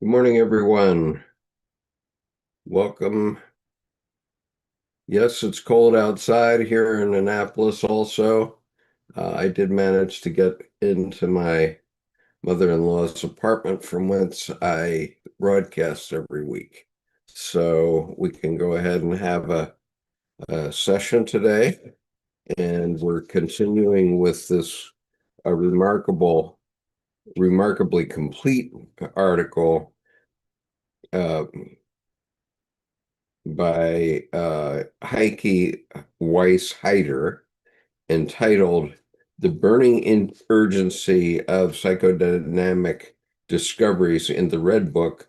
Good morning, everyone. Welcome. Yes, it's cold outside here in Annapolis also. I did manage to get into my mother-in-law's apartment from whence I broadcast every week. So we can go ahead and have a session today. And we're continuing with this remarkably complete article uh, by Heike Weiss-Heider entitled The Burning Urgency of Psychodynamic Discoveries in the Red Book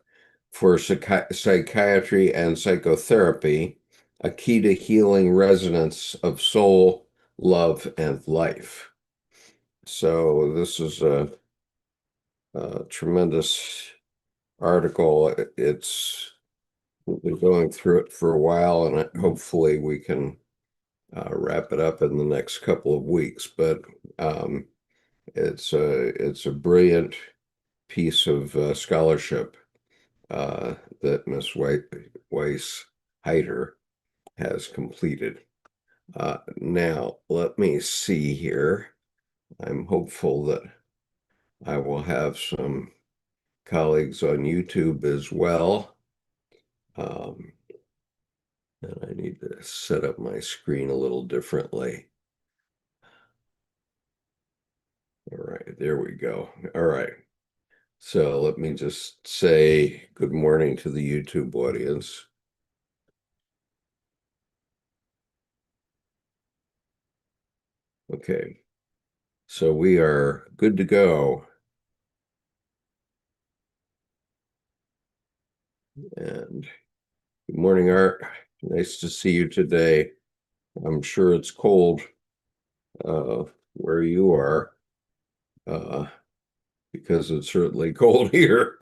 for Psychiatry and Psychotherapy, a key to healing resonance of soul, love, and life. So this is a tremendous article. It's been going through it for a while, and hopefully we can wrap it up in the next couple of weeks. But um, it's a brilliant piece of scholarship that Miss Weiss Heider has completed. Now, let me see here. I'm hopeful that I will have some colleagues on YouTube as well. Um, and I need to set up my screen a little differently. All right, there we go. All right. So let me just say good morning to the YouTube audience. Okay, so we are good to go. And good morning, Art. Nice to see you today. I'm sure it's cold where you are, uh, because it's certainly cold here,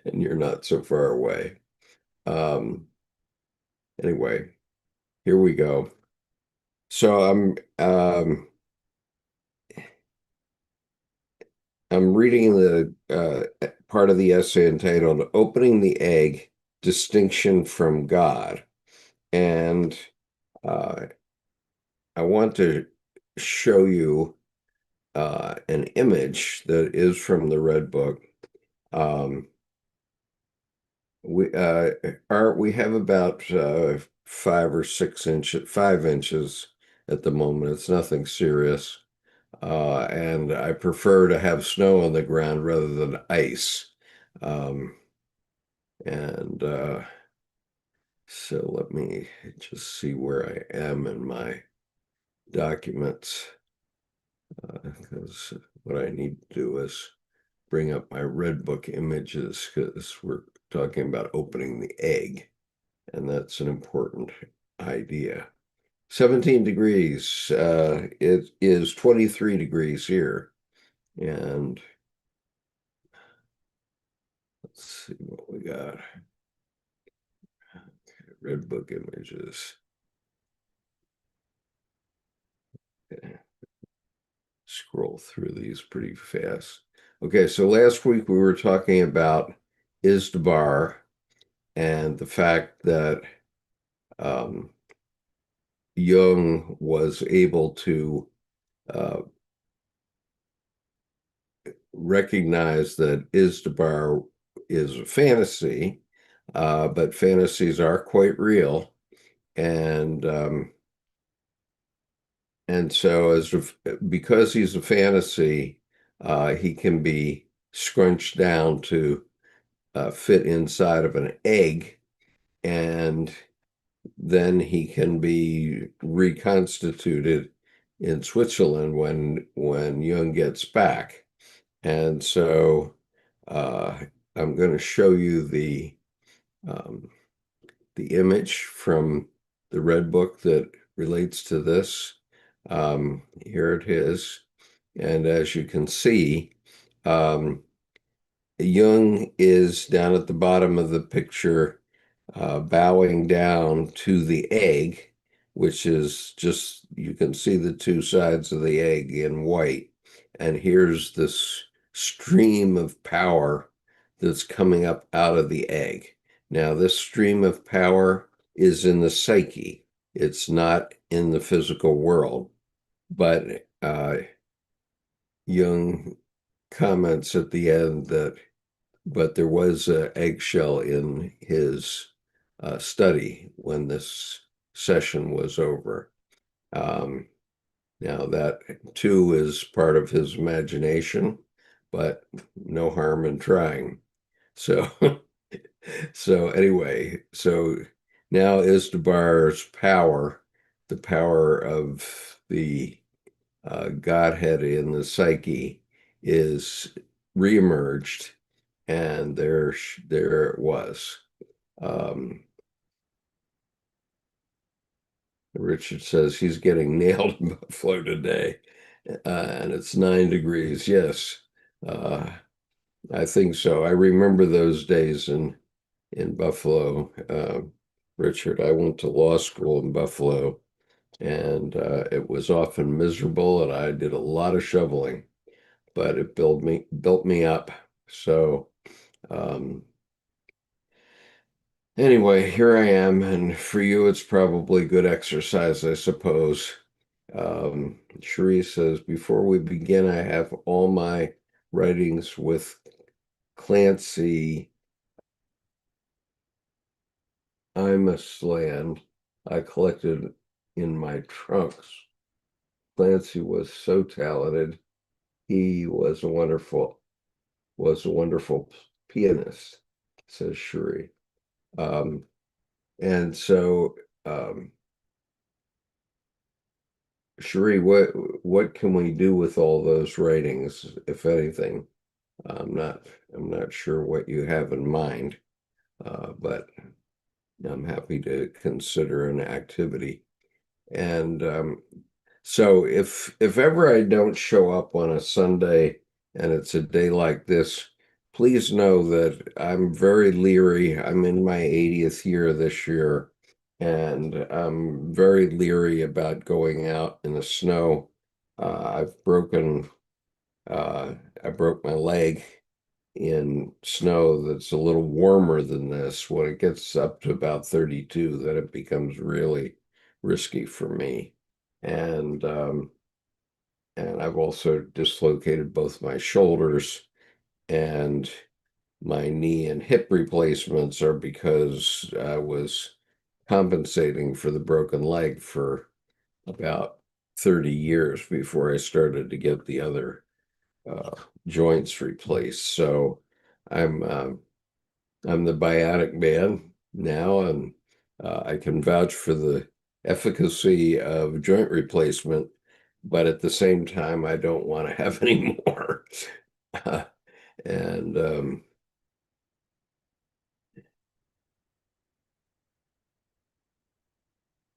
and you're not so far away. Um, anyway, here we go. So I'm reading the part of the essay entitled "Opening the Egg: Distinction from God," and uh, I want to show you an image that is from the Red Book. Um, we have about 5 or 6 inches, 5 inches at the moment. It's nothing serious. And I prefer to have snow on the ground rather than ice. Um, and so let me just see where I am in my documents, because what I need to do is bring up my Red Book images, because we're talking about opening the egg, and that's an important idea. 17 degrees. It is 23 degrees here. And let's see what we got. Red Book images. Okay. Scroll through these pretty fast. Okay, so last week we were talking about Izdubar and the fact that um, Jung was able to uh, recognize that Izdubar is a fantasy, but fantasies are quite real, and so because he's a fantasy, he can be scrunched down to fit inside of an egg, and then he can be reconstituted in Switzerland when Jung gets back. And so uh, I'm going to show you um, the image from the Red Book that relates to this. Here it is. And as you can see, um, Jung is down at the bottom of the picture, bowing down to the egg, which is just, you can see the two sides of the egg in white. And here's this stream of power that's coming up out of the egg. Now, this stream of power is in the psyche. It's not in the physical world. But Jung comments at the end that, but there was an eggshell in his study when this session was over. Um, Now, that too is part of his imagination, but no harm in trying. So, so anyway, so now Izdubar's power, the power of the Godhead in the psyche, is reemerged, and there it was. Um, Richard says he's getting nailed in Buffalo today, and it's 9 degrees. Yes, uh, I think so. I remember those days in Buffalo. Richard, I went to law school in Buffalo, and it was often miserable, and I did a lot of shoveling, but it built me up. So um, anyway, here I am, and for you, it's probably good exercise, I suppose. Cherie says, before we begin, I have all my writings with Clancy. I'm a sland. I collected in my trunks. Clancy was so talented. He was a wonderful pianist, says Cherie. Um, and so um, Cherie, what can we do with all those writings, if anything? I'm not I'm not sure what you have in mind, but I'm happy to consider an activity. And so if ever I don't show up on a Sunday and it's a day like this, please know that I'm very leery. I'm in my 80th year this year, and I'm very leery about going out in the snow. I've broken I broke my leg in snow that's a little warmer than this. When it gets up to about 32, then it becomes really risky for me. And and I've also dislocated both my shoulders, and my knee and hip replacements are because I was compensating for the broken leg for about 30 years before I started to get the other uh, joints replaced. So I'm I'm the biotic man now, and I can vouch for the efficacy of joint replacement, but at the same time, I don't want to have any more. And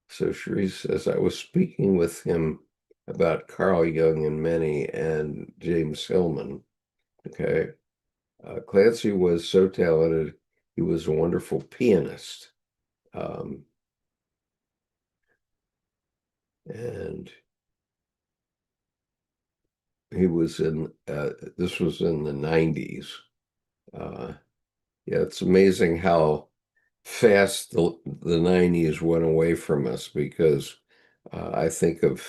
so Cherie says, I was speaking with him about Carl Jung and many and James Hillman. Okay. Clancy was so talented. He was a wonderful pianist. Um, and he was in, this was in the 90s. Uh, yeah, it's amazing how fast the 90s went away from us, because I think of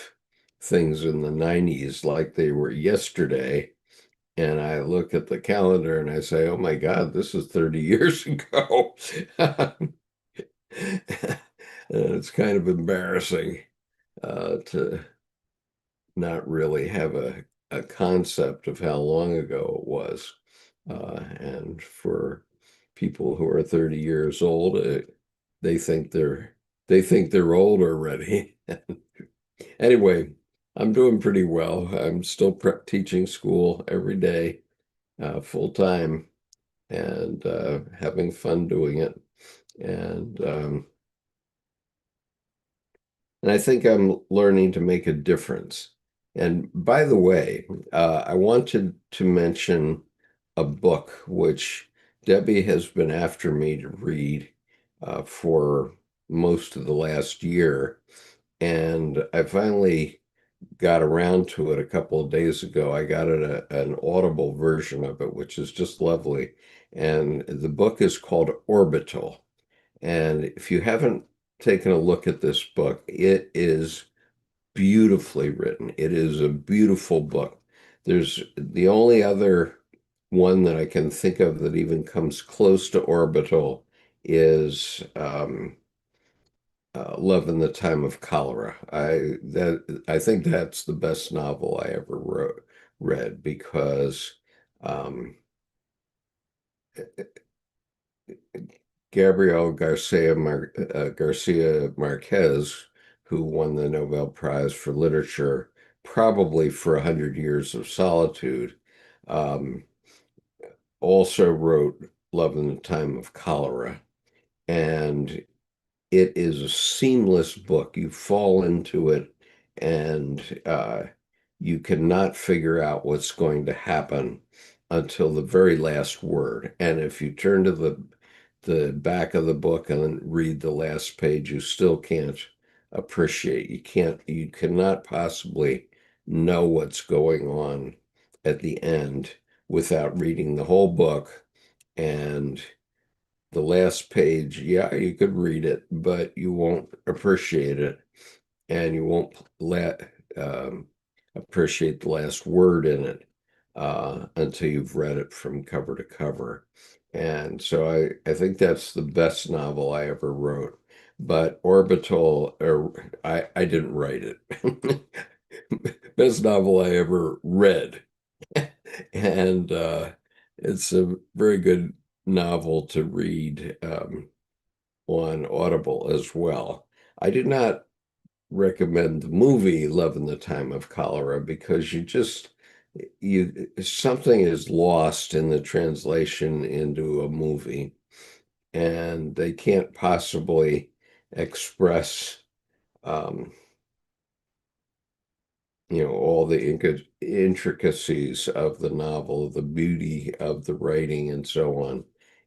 things in the 90s like they were yesterday. And I look at the calendar and I say, oh my God, this is 30 years ago. And it's kind of embarrassing to not really have a concept of how long ago it was. And for people who are 30 years old, they think they're old already. Anyway, I'm doing pretty well. I'm still teaching school every day, full time, and having fun doing it. And and I think I'm learning to make a difference. And by the way, I wanted to mention a book which Debbie has been after me to read for most of the last year. And I finally got around to it a couple of days ago. I got an Audible version of it, which is just lovely. And the book is called Orbital. And if you haven't taken a look at this book, it is beautifully written. It is a beautiful book. There's the only other one that I can think of that even comes close to Orbital is Love in the Time of Cholera. I think that's the best novel I ever read because um, Garcia Marquez, who won the Nobel Prize for Literature, probably for 100 Years of Solitude, um, also wrote Love in the Time of Cholera. And it is a seamless book. You fall into it and you cannot figure out what's going to happen until the very last word. And if you turn to the back of the book and read the last page, you still can't appreciate. You cannot possibly know what's going on at the end without reading the whole book. And the last page, yeah, you could read it, but you won't appreciate it, and you won't let appreciate the last word in it until you've read it from cover to cover. And so I think that's the best novel I ever wrote. But Orbital, I didn't write it. Best novel I ever read. And it's a very good novel to read on Audible as well. I did not recommend the movie Love in the Time of Cholera because you something is lost in the translation into a movie, and they can't possibly express um, all the intricacies of the novel, the beauty of the writing and so on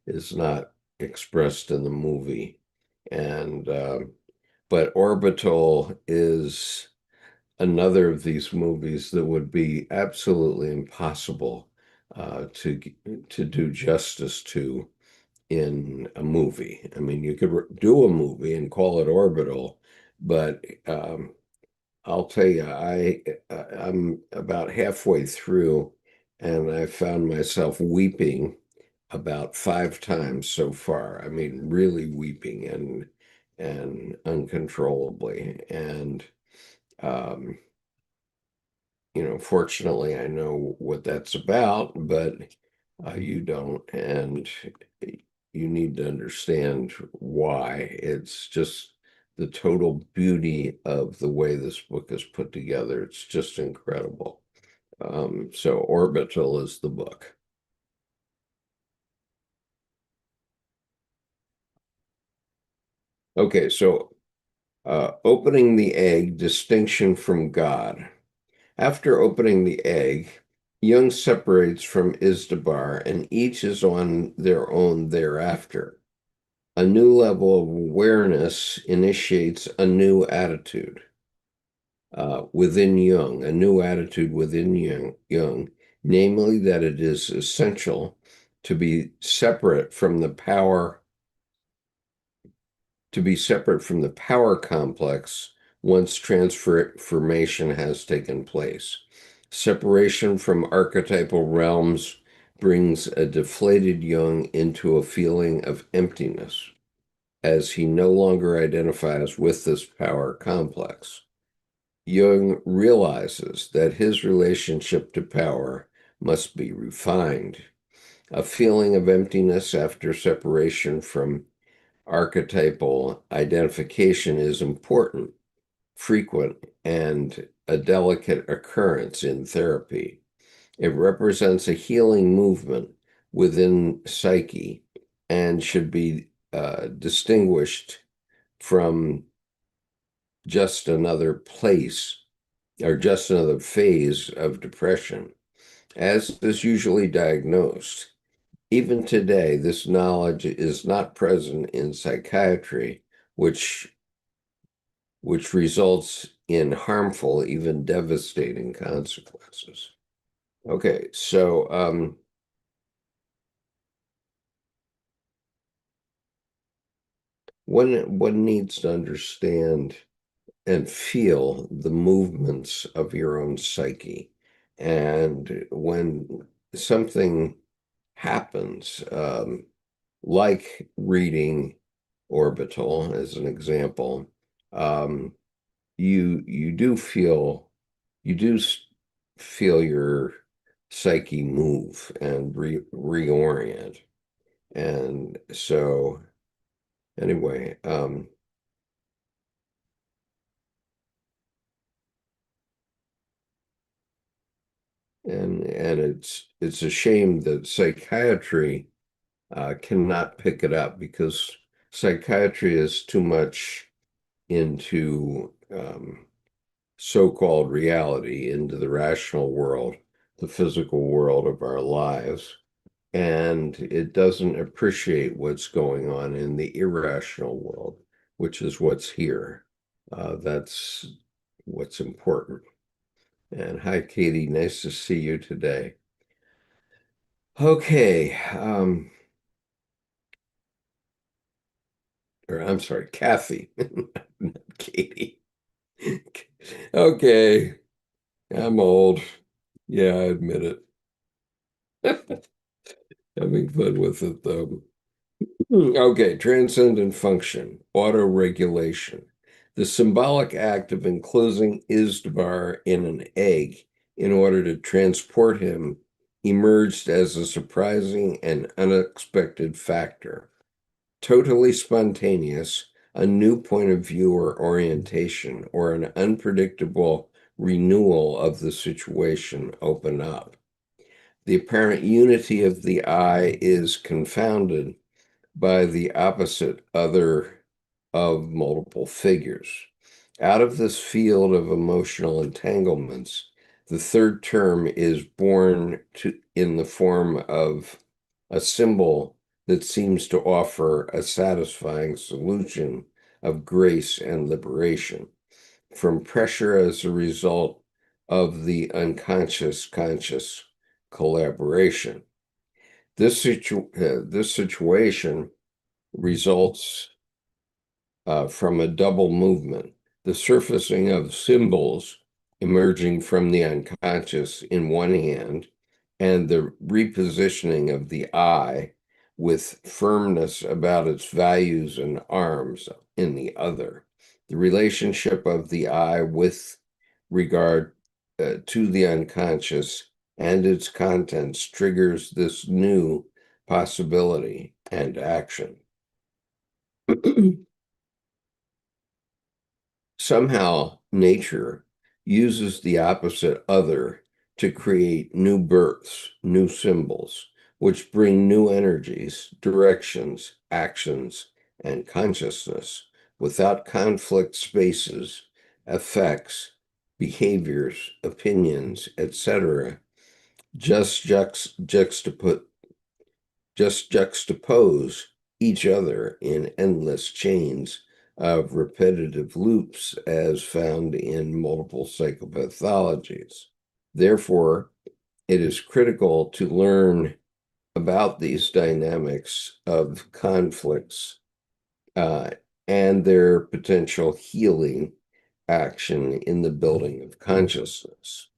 is not expressed in the movie. And but Orbital is another of these movies that would be absolutely impossible to do justice to in a movie. I mean, you could do a movie and call it Orbital, but I'll tell you, I'm about halfway through, and I found myself weeping about 5 times so far. I mean, really weeping and uncontrollably. And um, fortunately, I know what that's about, but you don't, and you need to understand why. It's just the total beauty of the way this book is put together. It's just incredible. So Orbital is the book. Okay, so opening the egg, distinction from God. After opening the egg, Jung separates from Izdubar, and each is on their own thereafter. A new level of awareness initiates a new attitude within Jung, a new attitude within Jung, namely that it is essential to be separate from the power, to be separate from the power complex once transformation has taken place. Separation from archetypal realms brings a deflated Jung into a feeling of emptiness, as he no longer identifies with this power complex. Jung realizes that his relationship to power must be refined. A feeling of emptiness after separation from archetypal identification is important, frequent, and a delicate occurrence in therapy. It represents a healing movement within psyche and should be distinguished from just another place or just another phase of depression, as is usually diagnosed. Even today, this knowledge is not present in psychiatry, which results in harmful, even devastating consequences. Okay, so one needs to understand and feel the movements of your own psyche. And when something happens, like reading Orbital as an example, um, you do feel you do feel your psyche move and reorient. And so anyway, and it's a shame that psychiatry cannot pick it up because psychiatry is too much into so-called reality, into the rational world, the physical world of our lives, and it doesn't appreciate what's going on in the irrational world, which is what's here. That's what's important. And hi, Katie. Nice to see you today. Okay. Or I'm sorry, Kathy, not Katie. Okay. I'm old. Yeah, I admit it. Having fun with it, though. Okay, transcendent function, auto-regulation. The symbolic act of enclosing Isdvar in an egg in order to transport him emerged as a surprising and unexpected factor. Totally spontaneous, a new point of view or orientation, or an unpredictable renewal of the situation open up. The apparent unity of the I is confounded by the opposite other of multiple figures. Out of this field of emotional entanglements, the third term is born in the form of a symbol that seems to offer a satisfying solution of grace and liberation from pressure as a result of the unconscious conscious collaboration. This situation results from a double movement, the surfacing of symbols emerging from the unconscious in one hand, and the repositioning of the I with firmness about its values and arms in the other. The relationship of the I with regard to the unconscious and its contents triggers this new possibility and action. Somehow, nature uses the opposite other to create new births, new symbols, which bring new energies, directions, actions, and consciousness without conflict spaces, effects, behaviors, opinions, etc. Just juxtapose each other in endless chains of repetitive loops as found in multiple psychopathologies. Therefore, it is critical to learn about these dynamics of conflicts uh, and their potential healing action in the building of consciousness.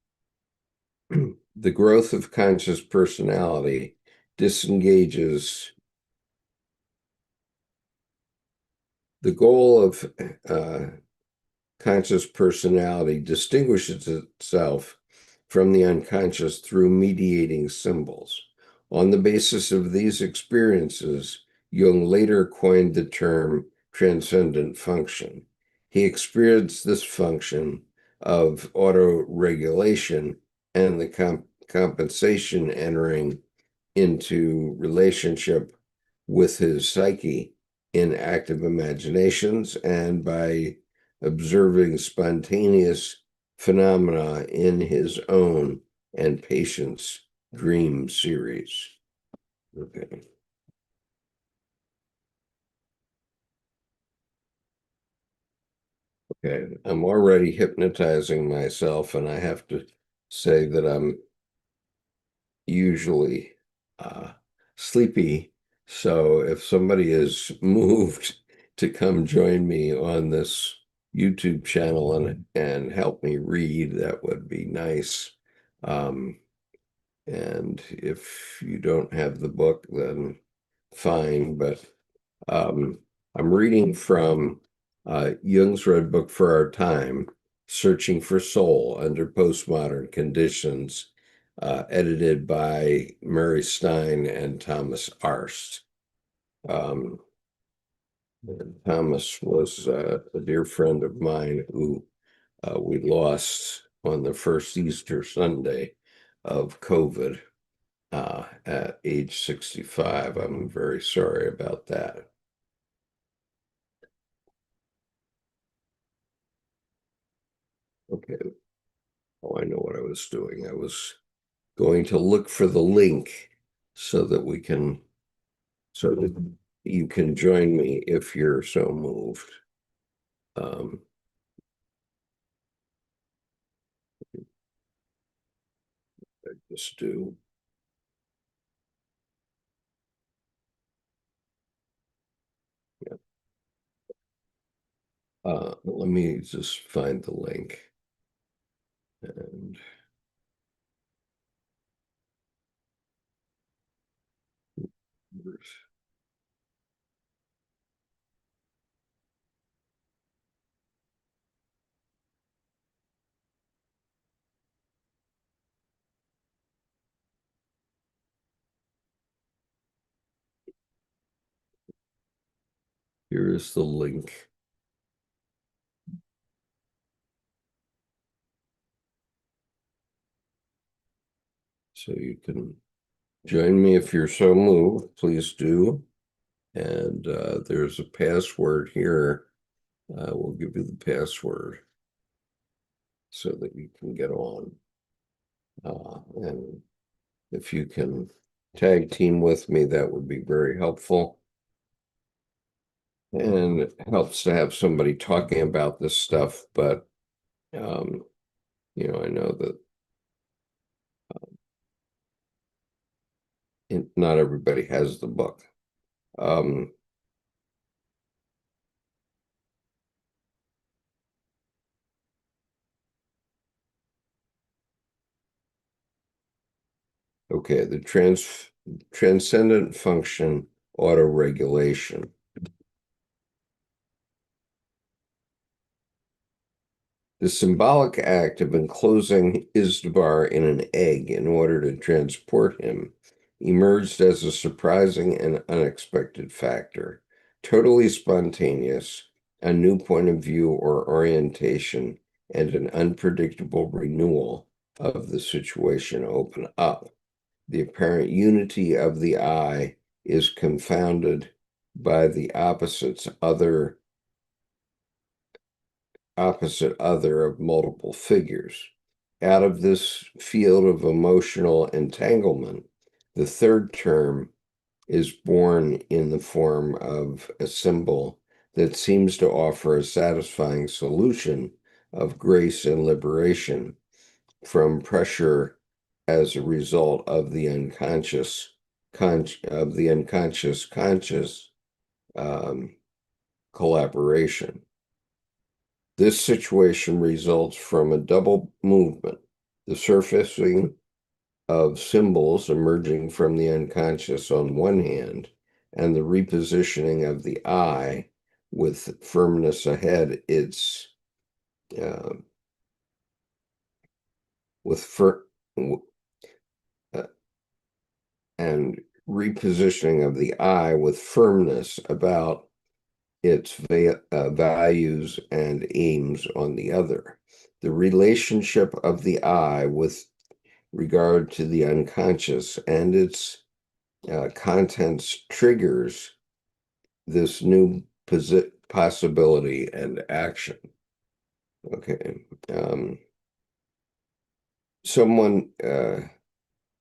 The growth of conscious personality disengages the goal of conscious personality distinguishes itself from the unconscious through mediating symbols. On the basis of these experiences, Jung later coined the term transcendent function. He experienced this function of auto-regulation and the compensation entering into relationship with his psyche in active imaginations and by observing spontaneous phenomena in his own and patients' dream series. Okay. Okay, I'm already hypnotizing myself, and I have to say that I'm usually uh, sleepy. So if somebody is moved to come join me on this YouTube channel and help me read, that would be nice. Um, and if you don't have the book, then fine. But um, I'm reading from Jung's Red Book for Our Time, Searching for Soul Under Postmodern Conditions, edited by Mary Stein and Thomas Arst. Um, Thomas was a dear friend of mine who we lost on the first Easter Sunday of COVID at age 65. I'm very sorry about that. Okay. Oh, I know what I was doing. I was going to look for the link so that we can, so that you can join me if you're so moved. Um, I just do. Yeah. Let me just find the link. And here is the link. So you can join me if you're so moved. Please do. And there's a password here. We'll give you the password so that you can get on. And if you can tag team with me, that would be very helpful. And it helps to have somebody talking about this stuff, but um, I know that not everybody has the book. Um, okay, the transcendent function autoregulation. The symbolic act of enclosing Izdubar in an egg in order to transport him emerged as a surprising and unexpected factor, totally spontaneous, a new point of view or orientation, and an unpredictable renewal of the situation open up. The apparent unity of the I is confounded by the opposite other of multiple figures. Out of this field of emotional entanglement, the third term is born in the form of a symbol that seems to offer a satisfying solution of grace and liberation from pressure as a result of the unconscious conscious um, collaboration. This situation results from a double movement, the surfacing of symbols emerging from the unconscious on one hand, and the repositioning of the I with firmness ahead, its uh, with fir- uh, and repositioning of the I with firmness about its values and aims on the other. The relationship of the I with regard to the unconscious and its contents triggers this new possibility and action. Okay. Someone,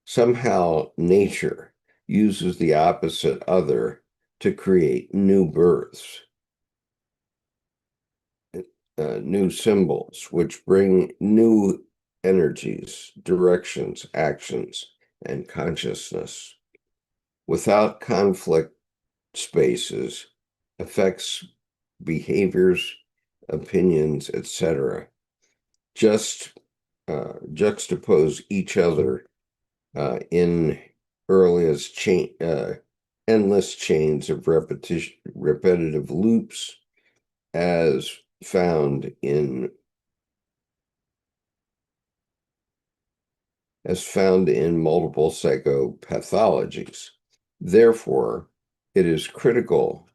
somehow nature uses the opposite other to create new births. new symbols, which bring new energies, directions, actions, and consciousness. Without conflict spaces, affects, behaviors, opinions, etc., just juxtapose each other in earliest endless chains of repetitive loops as found in multiple psychopathologies. Therefore, it is critical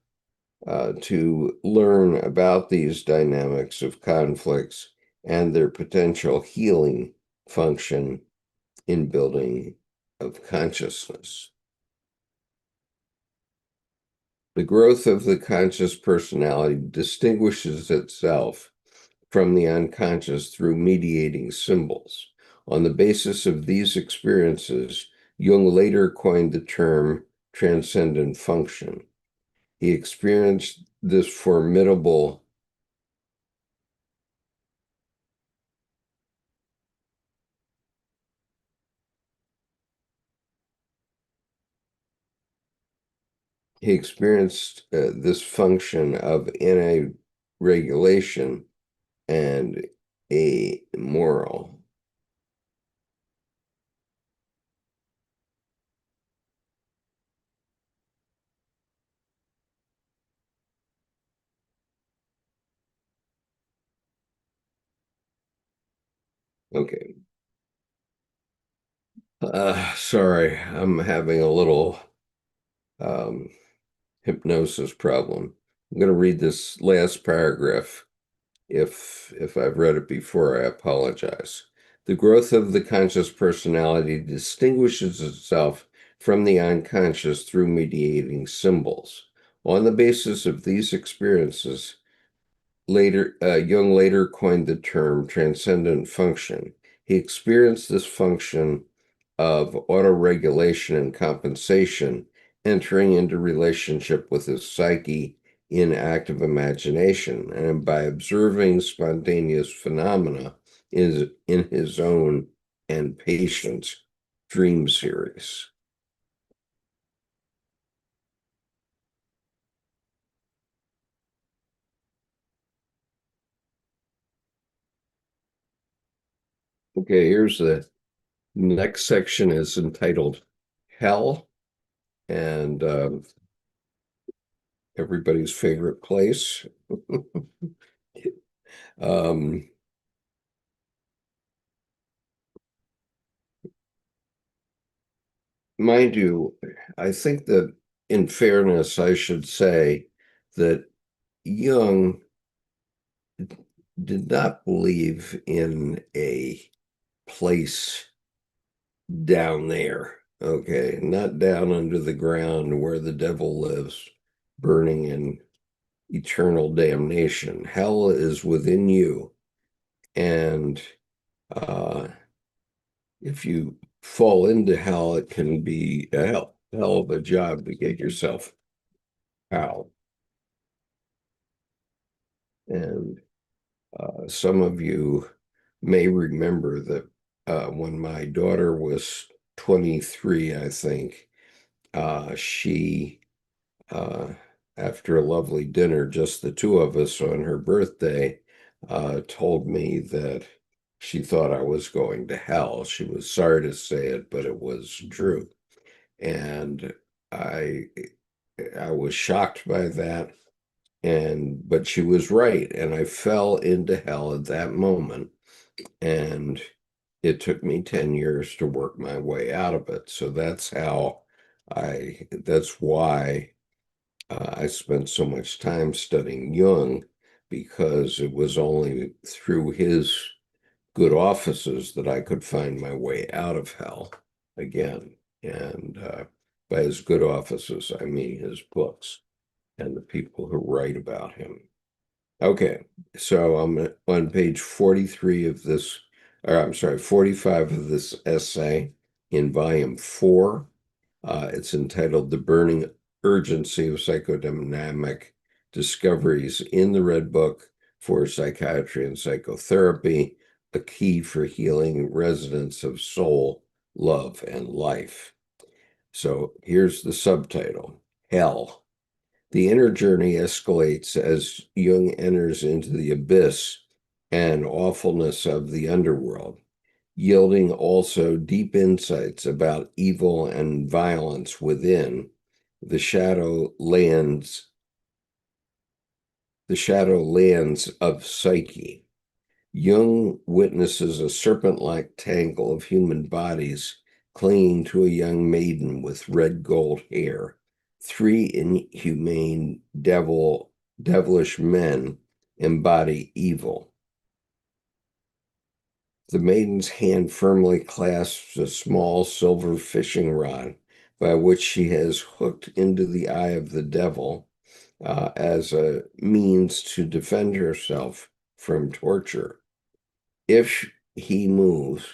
to learn about these dynamics of conflicts and their potential healing function in building of consciousness. The growth of the conscious personality distinguishes itself from the unconscious through mediating symbols. On the basis of these experiences, Jung later coined the term transcendent function. He experienced this formidable this function of inner regulation and a moral. Okay. Sorry, I'm having a little um, hypnosis problem. I'm going to read this last paragraph. If I've read it before, I apologize. The growth of the conscious personality distinguishes itself from the unconscious through mediating symbols. On the basis of these experiences, Jung later coined the term transcendent function. He experienced this function of autoregulation and compensation entering into relationship with his psyche in active imagination and by observing spontaneous phenomena in his own and patient's dream series. Okay, here's the next section is entitled Hell, and everybody's favorite place. um, Mind you, I think that in fairness, I should say that Jung did not believe in a place down there, okay, not down under the ground where the devil lives, burning in eternal damnation. Hell is within you. And uh, if you fall into hell, it can be a hell of a job to get yourself out. And some of you may remember that when my daughter was 23, I think, she, uh, after a lovely dinner, just the two of us on her birthday, told me that she thought I was going to hell. She was sorry to say it, but it was true. And I I was shocked by that, but she was right, and I fell into hell at that moment, and it took me 10 years to work my way out of it. So that's why I spent so much time studying Jung, because it was only through his good offices that I could find my way out of hell again. And by his good offices, I mean his books and the people who write about him. Okay, so I'm on page 43 of this, or I'm sorry, 45 of this essay in volume 4. It's entitled The Burning Urgency of Psychodynamic Discoveries in the Red Book for psychiatry and psychotherapy, a key for healing residents of soul, love, and life. So here's the subtitle: Hell. The inner journey escalates as Jung enters into the abyss and awfulness of the underworld, yielding also deep insights about evil and violence within the shadow lands, the shadow lands of psyche. Jung witnesses a serpent-like tangle of human bodies clinging to a young maiden with red gold hair. Three inhumane devilish men embody evil. The maiden's hand firmly clasps a small silver fishing rod by which she has hooked into the eye of the devil as a means to defend herself from torture. If he moves,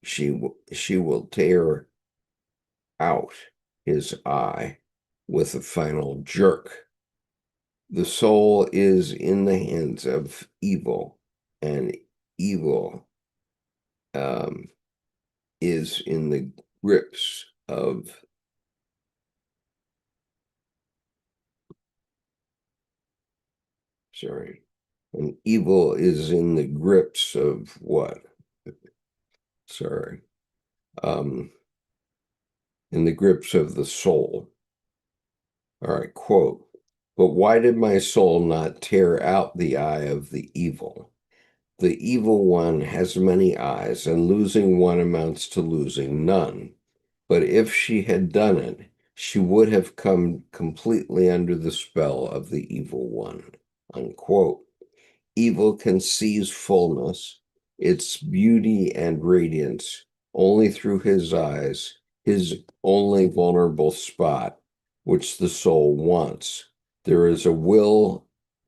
she will tear out his eye with a final jerk. The soul is in the hands of evil, and evil is in the grips of, sorry, and evil is in the grips of what? Sorry. In the grips of the soul. All right, quote, "But why did my soul not tear out the eye of the evil? The evil one has many eyes, and losing one amounts to losing none. But if she had done it, she would have come completely under the spell of the evil one." Unquote. Evil can seize fullness, its beauty and radiance, only through his eyes, his only vulnerable spot, which the soul wants. There is a will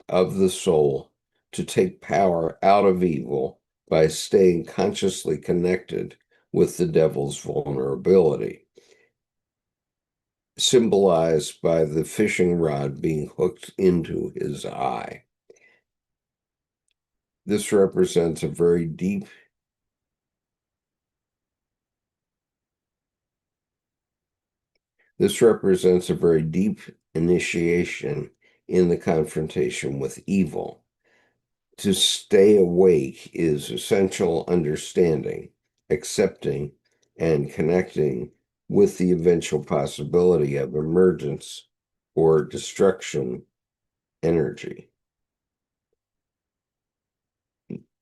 of the soul to take power out of evil by staying consciously connected with the devil's vulnerability, symbolized by the fishing rod being hooked into his eye. This represents a very deep initiation in the confrontation with evil. To stay awake is essential understanding, accepting, and connecting with the eventual possibility of emergence or destruction energy.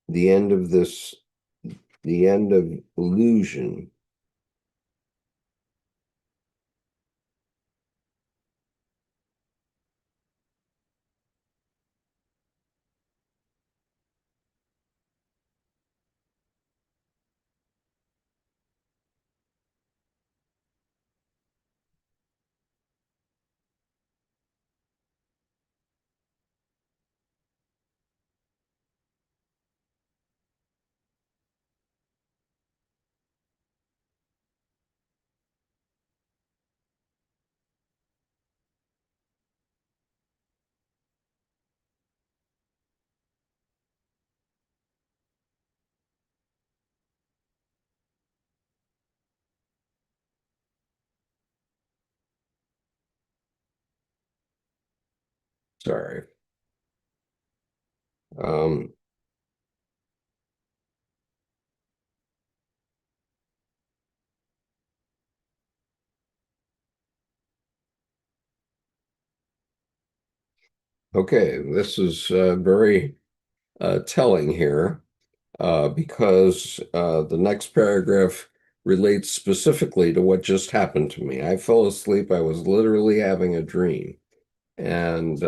The end of illusion sorry. Um, okay, this is very telling here because the next paragraph relates specifically to what just happened to me. I fell asleep. I was literally having a dream. And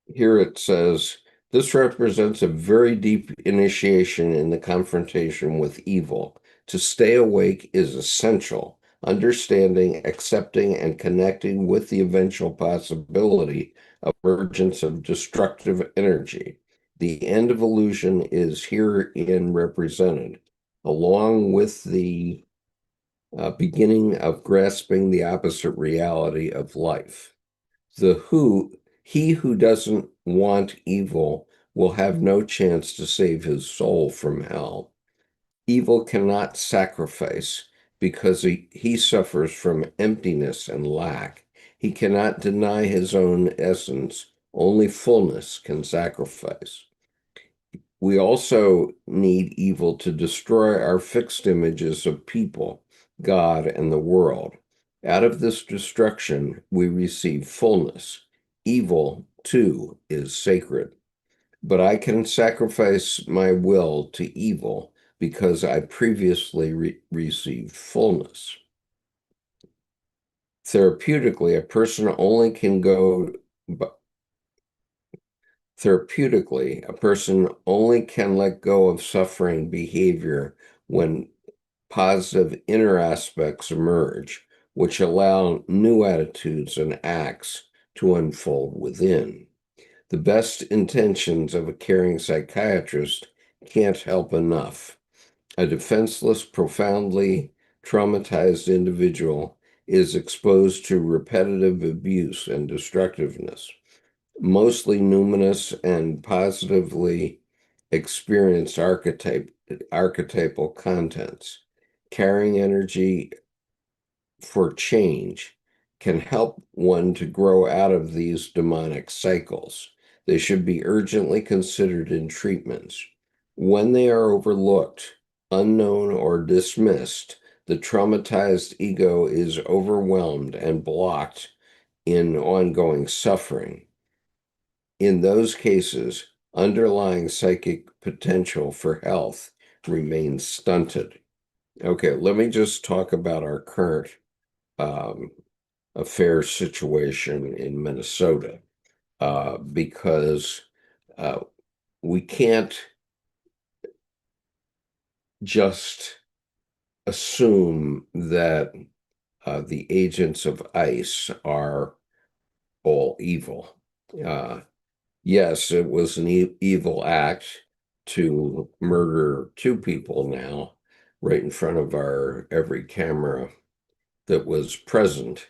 here it says, this represents a very deep initiation in the confrontation with evil. To stay awake is essential. Understanding, accepting, and connecting with the eventual possibility of emergence of destructive energy. The end of illusion is herein represented, along with the beginning of grasping the opposite reality of life. The who He who doesn't want evil will have no chance to save his soul from hell. Evil cannot sacrifice because he suffers from emptiness and lack. He cannot deny his own essence. Only fullness can sacrifice. We also need evil to destroy our fixed images of people, God, and the world. Out of this destruction, we receive fullness. Evil, too, is sacred. But I can sacrifice my will to evil because I previously received fullness. Therapeutically, a person only can go, therapeutically, a person only can let go of suffering behavior when positive inner aspects emerge, which allow new attitudes and acts to unfold within. The best intentions of a caring psychiatrist can't help enough. A defenseless, profoundly traumatized individual is exposed to repetitive abuse and destructiveness, mostly numinous and positively experienced archetypal contents. Carrying energy for change can help one to grow out of these demonic cycles. They should be urgently considered in treatments. When they are overlooked, unknown, or dismissed, the traumatized ego is overwhelmed and blocked in ongoing suffering. In those cases, underlying psychic potential for health remains stunted. Okay, let me just talk about our current um, affair situation in Minnesota, because uh, we can't just assume that the agents of ICE are all evil. Uh, yes, it was an evil act to murder two people now, right in front of our every camera that was present.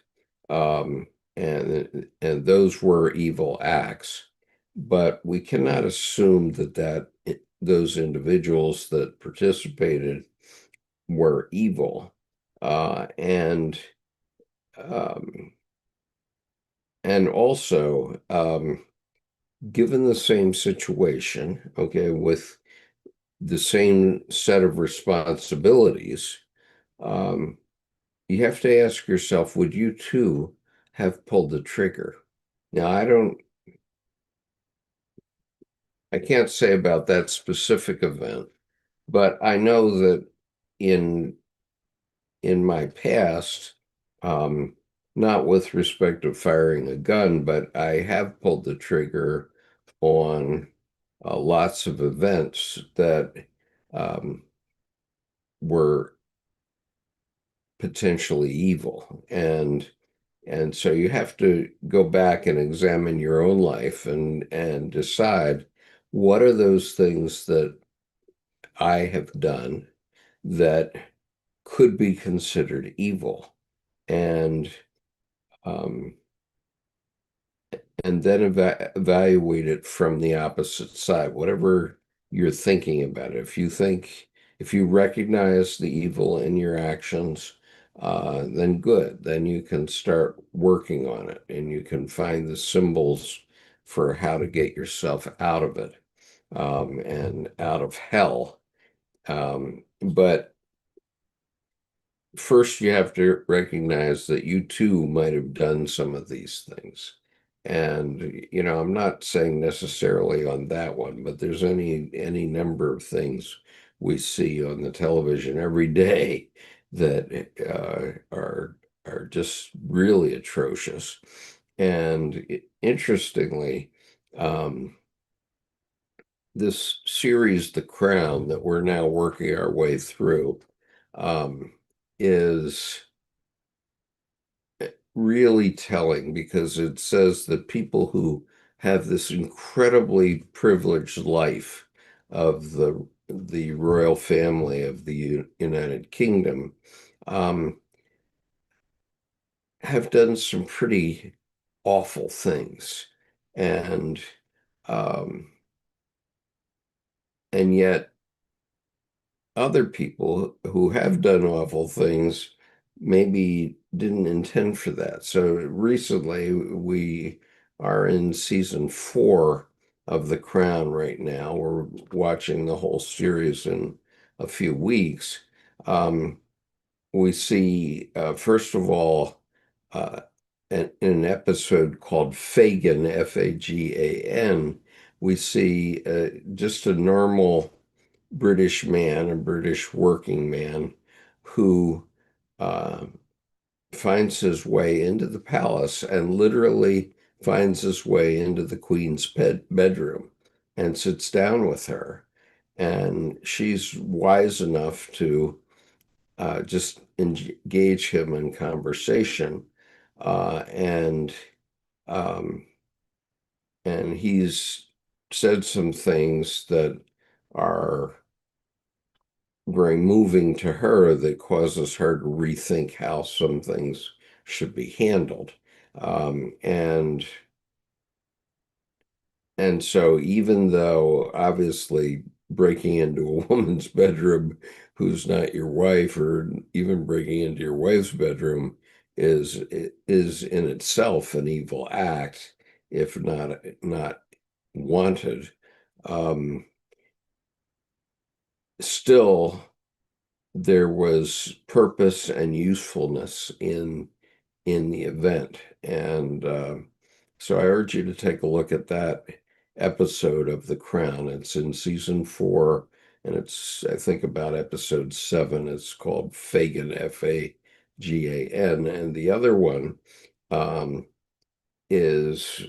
Um, and those were evil acts. But we cannot assume that those individuals that participated were evil. Uh, and um, and also, given the same situation, okay, with the same set of responsibilities, um, you have to ask yourself, would you too have pulled the trigger? Now, I can't say about that specific event, but I know that in in my past, um, not with respect to firing a gun, but I have pulled the trigger on lots of events that um, were potentially evil. And so you have to go back and examine your own life and decide what are those things that I have done that could be considered evil, and um, and then evaluate it from the opposite side, whatever you're thinking about it. If you recognize the evil in your actions, then good. Then you can start working on it and you can find the symbols for how to get yourself out of it, and out of hell. But first you have to recognize that you too might have done some of these things. And, I'm not saying necessarily on that one, but there's any number of things we see on the television every day that are just really atrocious. And interestingly, um, this series, The Crown, that we're now working our way through, um, is really telling because it says that people who have this incredibly privileged life of the royal family of the United Kingdom, um, have done some pretty awful things. And um, and yet other people who have done awful things maybe didn't intend for that. So recently, we are in season 4 of The Crown right now. We're watching the whole series in a few weeks. Um, we see, first of all, uh, in an episode called Fagin, Fagan, we see just a normal British man, a British working man, who uh, finds his way into the palace and literally finds his way into the Queen's bedroom and sits down with her. And she's wise enough to just engage him in conversation. Uh, and um, and he's said some things that are very moving to her that causes her to rethink how some things should be handled. Um, and and so even though obviously breaking into a woman's bedroom who's not your wife, or even breaking into your wife's bedroom is in itself an evil act, if not wanted, um, still there was purpose and usefulness in the event. And so I urge you to take a look at that episode of The Crown. It's in season 4, and it's, I think, about episode 7. It's called Fagin, Fagan. And the other one um, is,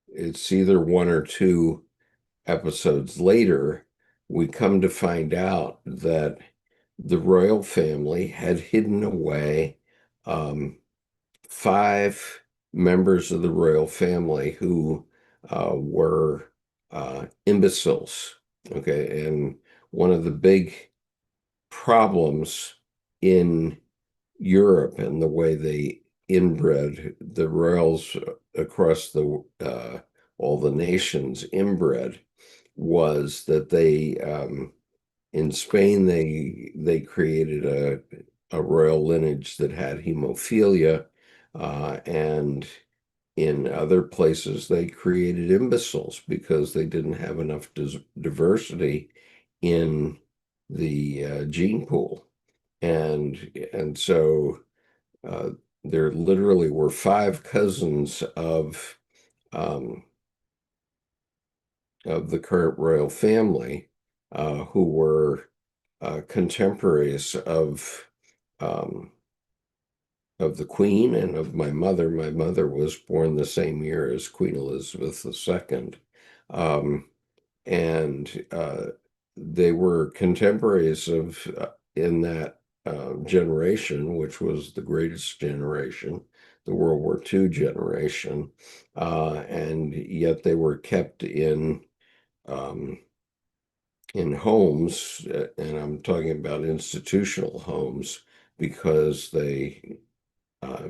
it's either 1 or 2 episodes later, we come to find out that the royal family had hidden away um, 5 members of the royal family who were imbeciles. Okay. And one of the big problems in Europe and the way they inbred the royals across all the nations inbred was that in Spain they created a royal lineage that had hemophilia, and in other places they created imbeciles because they didn't have enough diversity in the gene pool, and so uh, there literally were 5 cousins um, of the current royal family who were contemporaries um, of the Queen and of my mother. My mother was born the same year as Queen Elizabeth II. Um, and they were contemporaries of in that generation, which was the greatest generation, the World War II generation, and yet they were kept um, in homes, and I'm talking about institutional homes, because they uh,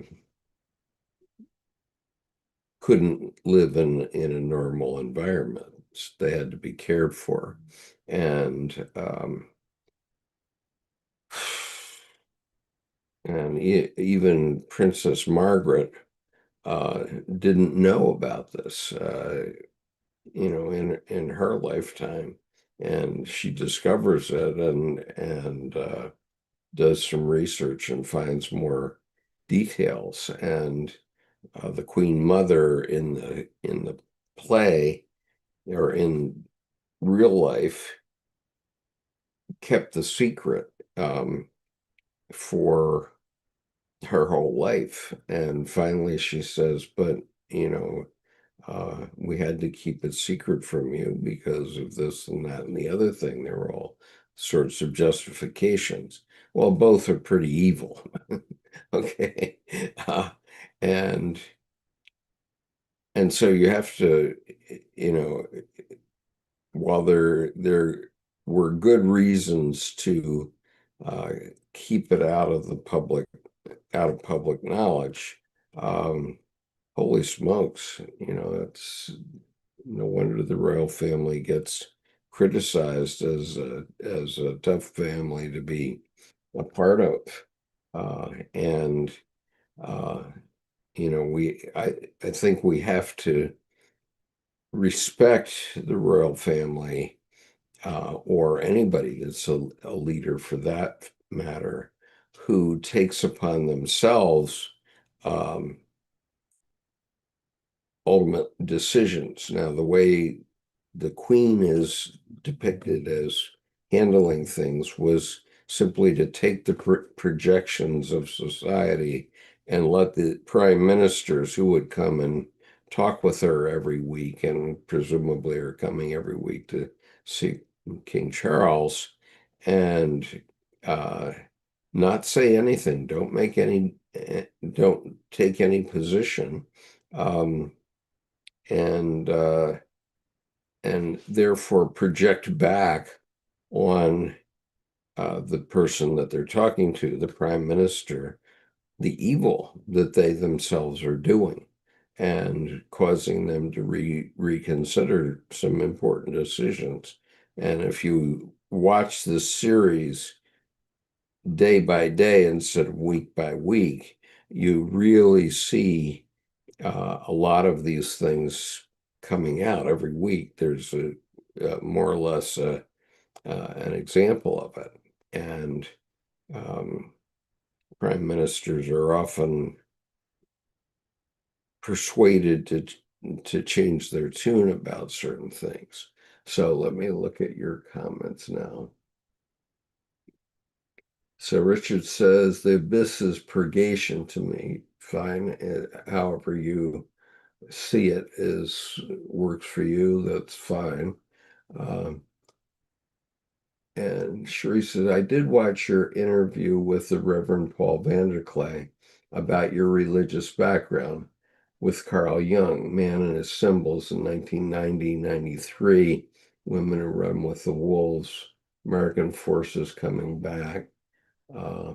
couldn't live in a normal environment. They had to be cared for. And even Princess Margaret uh, didn't know about this, in her lifetime. And she discovers it and does some research and finds more details. And the Queen Mother in the play, or in real life, kept the secret for her whole life. And finally she says, but you know, we had to keep it secret from you because of this and that and the other thing. They were all sorts of justifications. Well, both are pretty evil. Okay. Uh, and and so you have to, you know, while there were good reasons to uh, keep it out of public knowledge, um, holy smokes, it's no wonder the royal family gets criticized as a tough family to be a part of. And uh, I think we have to respect the royal family, or anybody that's a leader for that matter, who takes upon themselves um, ultimate decisions. Now, the way the Queen is depicted as handling things was simply to take the projections of society and let the prime ministers who would come and talk with her every week, and presumably are coming every week to see King Charles, and uh, not say anything, don't take any position. Um, and therefore project back on the person that they're talking to, the prime minister, the evil that they themselves are doing, and causing them to reconsider some important decisions. And if you watch this series day by day instead of week by week, you really see a lot of these things coming out every week. There's more or less an example of it. And um, prime ministers are often persuaded to change their tune about certain things. So let me look at your comments now. So Richard says the abyss is purgation to me. Fine, however you see it is works for you, that's fine. Um, and Cherie says, I did watch your interview with the Reverend Paul Vanderklay about your religious background with Carl Jung, Man and His Symbols in 1990-93, Women Who Run with the Wolves, American Forces Coming Back. Uh,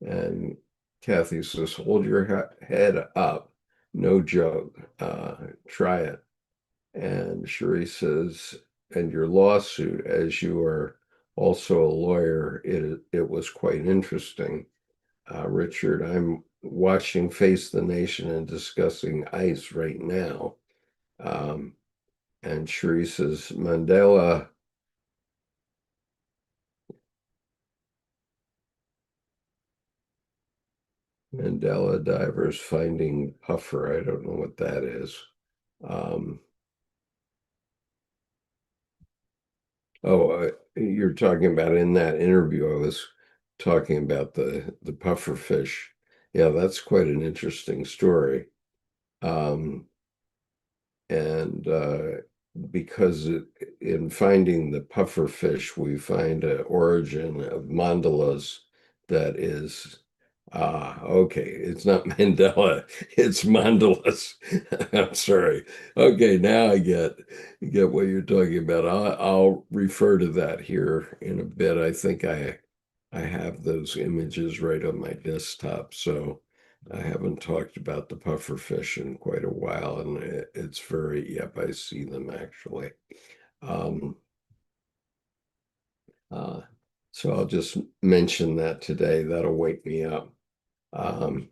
and Kathy says, hold your head up. No joke. Try it. And Cherie says, and your lawsuit, as you are also a lawyer, it was quite interesting. Richard, I'm watching Face the Nation and discussing ICE right now. Um, and Cherie says, Mandela divers finding puffer. I don't know what that is. Um, you're talking about in that interview, I was talking about the puffer fish. Yeah, that's quite an interesting story. Um, and because in finding the puffer fish, we find an origin of mandalas that is, okay, it's not Mandela, it's mandalas. I'm sorry. Okay, now I get what you're talking about. I'll refer to that here in a bit. I think I have those images right on my desktop, so I haven't talked about the puffer fish in quite a while, and it's very, yep, I see them actually. Um, uh, so I'll just mention that today. That'll wake me up. Um,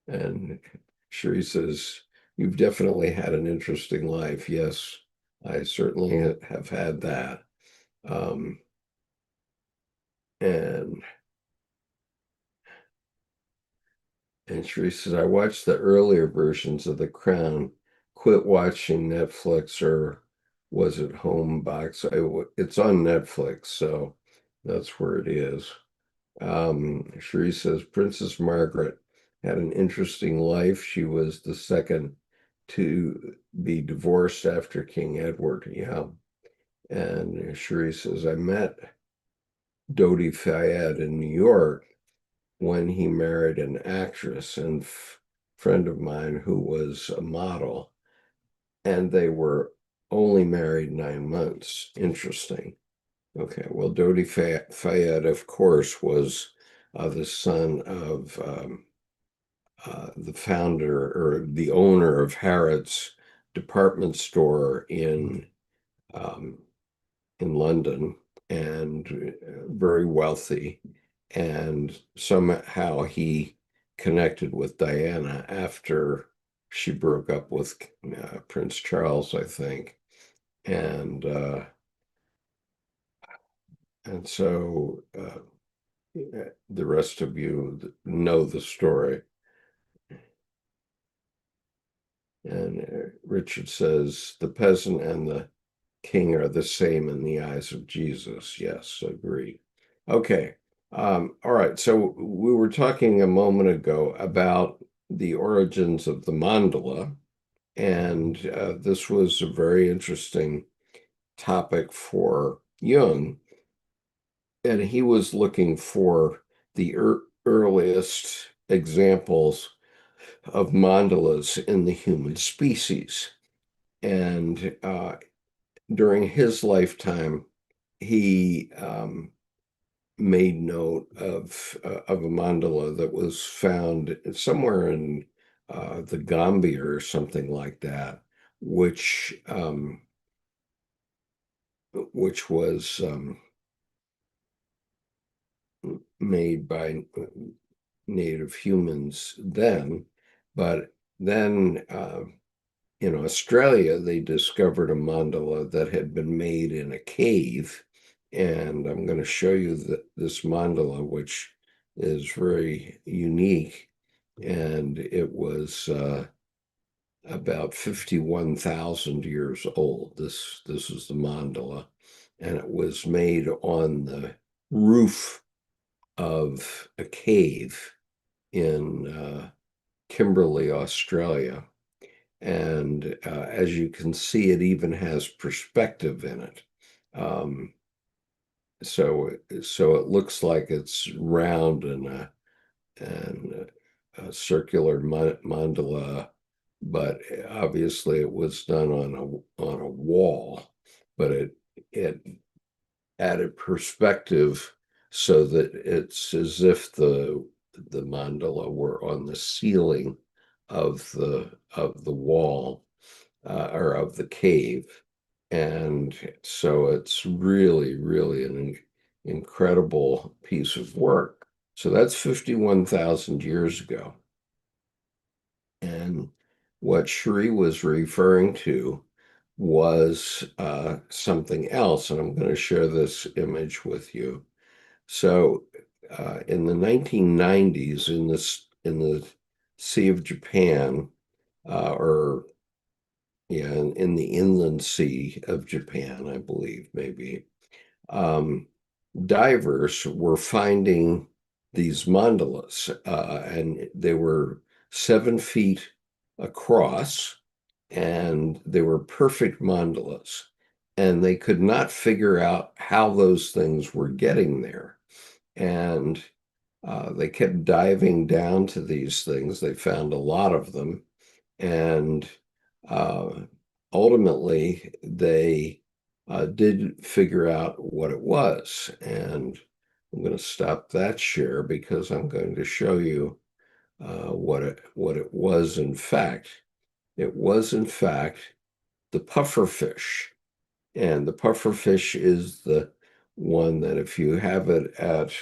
and Sherry says, you've definitely had an interesting life. Yes, I certainly have had that. Um, and And Sheree says, I watched the earlier versions of The Crown, quit watching Netflix, or was it home box? It's on Netflix, so that's where it is. Sheree says, Princess Margaret had an interesting life. She was the second to be divorced after King Edward. Yeah. And Sheree says, I met Dodi Fayed in New York when he married an actress and friend of mine who was a model, and they were only married 9 months. Interesting. Okay, well, Dodi Fayed, of course, was the son of the founder or the owner of Harrods department store um, in London, and very wealthy. And somehow he connected with Diana after she broke up with Prince Charles, I think. And so the rest of you know the story. And Richard says the peasant and the king are the same in the eyes of Jesus. Yes, agree. Okay. All right. So we were talking a moment ago about the origins of the mandala, and this was a very interesting topic for Jung. And he was looking for the earliest examples of mandalas in the human species. And during his lifetime, he made note of a mandala that was found somewhere in the Gambia or something like that, which which was made by native humans then, but then in Australia, they discovered a mandala that had been made in a cave. And I'm going to show you this mandala, which is very unique. And it was about 51,000 years old. This is the mandala. And it was made on the roof of a cave in Kimberley, Australia. And as you can see, it even has perspective in it. Um, so it looks like it's round and a circular mandala, but obviously it was done on a wall. But it added perspective so that it's as if the mandala were on the ceiling of the wall or of the cave. And so it's really, really an incredible piece of work. So that's 51,000 years ago. And what Shri was referring to was something else. And I'm going to share this image with you. So in the 1990s, in the Sea of Japan, or yeah, in the inland sea of Japan, I believe, maybe, um, divers were finding these mandalas, and they were 7 feet across, and they were perfect mandalas. And they could not figure out how those things were getting there. And they kept diving down to these things. They found a lot of them. And uh, ultimately, they did figure out what it was. And I'm going to stop that share because I'm going to show you what it was in fact. It was in fact the pufferfish. And the pufferfish is the one that if you have it at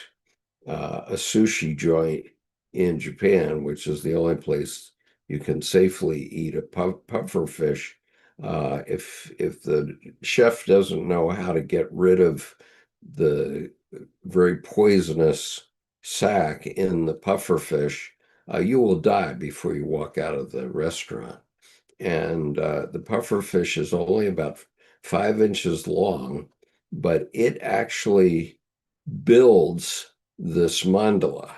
a sushi joint in Japan, which is the only place you can safely eat a puffer fish. If the chef doesn't know how to get rid of the very poisonous sac in the puffer fish, you will die before you walk out of the restaurant. And the puffer fish is only about 5 inches long, but it actually builds this mandala.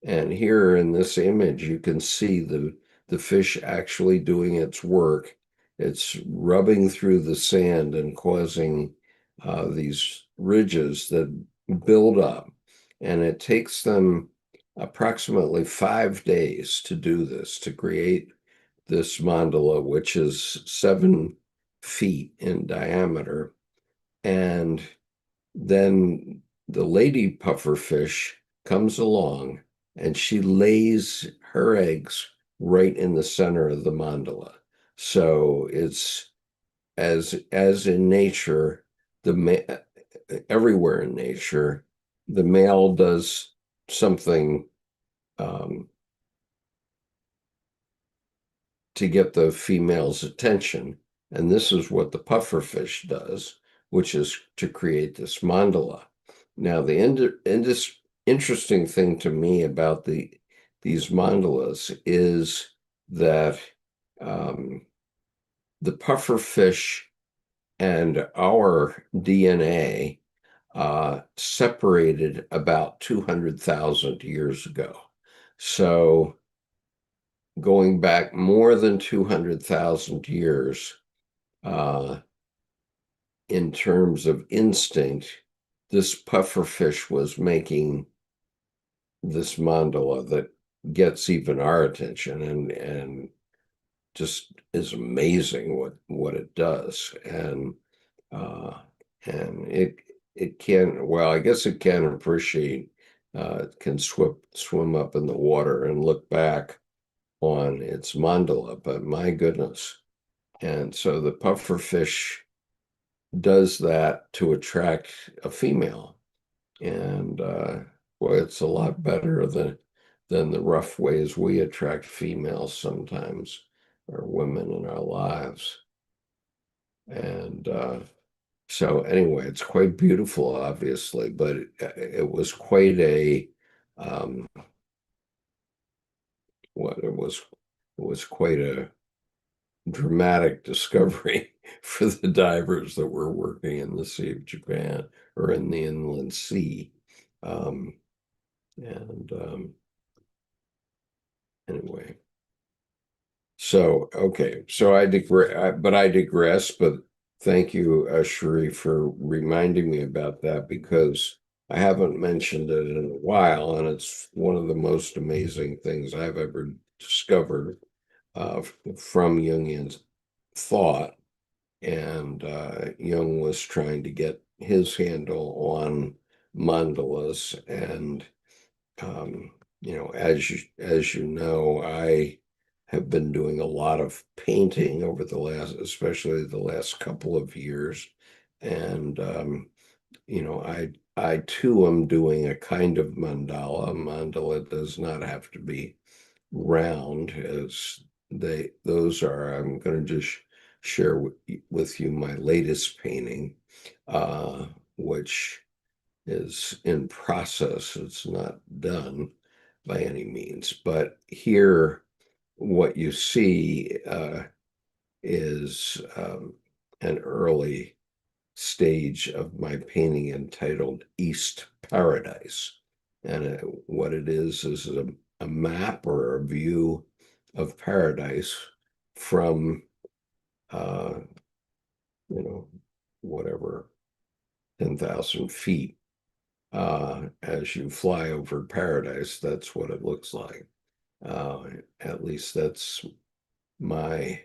And here in this image, you can see the fish actually doing its work. It's rubbing through the sand and causing these ridges that build up. And it takes them approximately 5 days to do this, to create this mandala, which is 7 feet in diameter. And then the lady pufferfish comes along and she lays her eggs right in the center of the mandala. So it's as in nature, everywhere in nature, the male does something um, to get the female's attention. And this is what the pufferfish does, which is to create this mandala. Now, the interesting thing to me about these mandalas is that um, the pufferfish and our DNA separated about 200,000 years ago. So going back more than 200,000 years, uh, in terms of instinct, this pufferfish was making this mandala that gets even our attention and just is amazing what it does. Uh, and it can, well, I guess it can appreciate, it can swim up in the water and look back on its mandala, but my goodness. And so the pufferfish does that to attract a female. And well, it's a lot better than the rough ways we attract females sometimes, or women in our lives. And so anyway, it's quite beautiful, obviously, but it was quite a what it was quite a dramatic discovery for the divers that were working in the Sea of Japan or in the inland sea. Um, and anyway, so okay, so I digress, but I digress. But thank you, Cherie, for reminding me about that because I haven't mentioned it in a while, and it's one of the most amazing things I've ever discovered from Jungian thought. And Jung was trying to get his handle on mandalas. And as you know, I have been doing a lot of painting over especially the last couple of years. And I too am doing a kind of mandala. A mandala does not have to be round as those are. I'm going to just share with you my latest painting, which is in process. It's not done by any means, but here what you see is an early stage of my painting entitled East Paradise. And what it is a map or a view of paradise from, uh, whatever, 10,000 feet. As you fly over paradise, that's what it looks like. At least that's my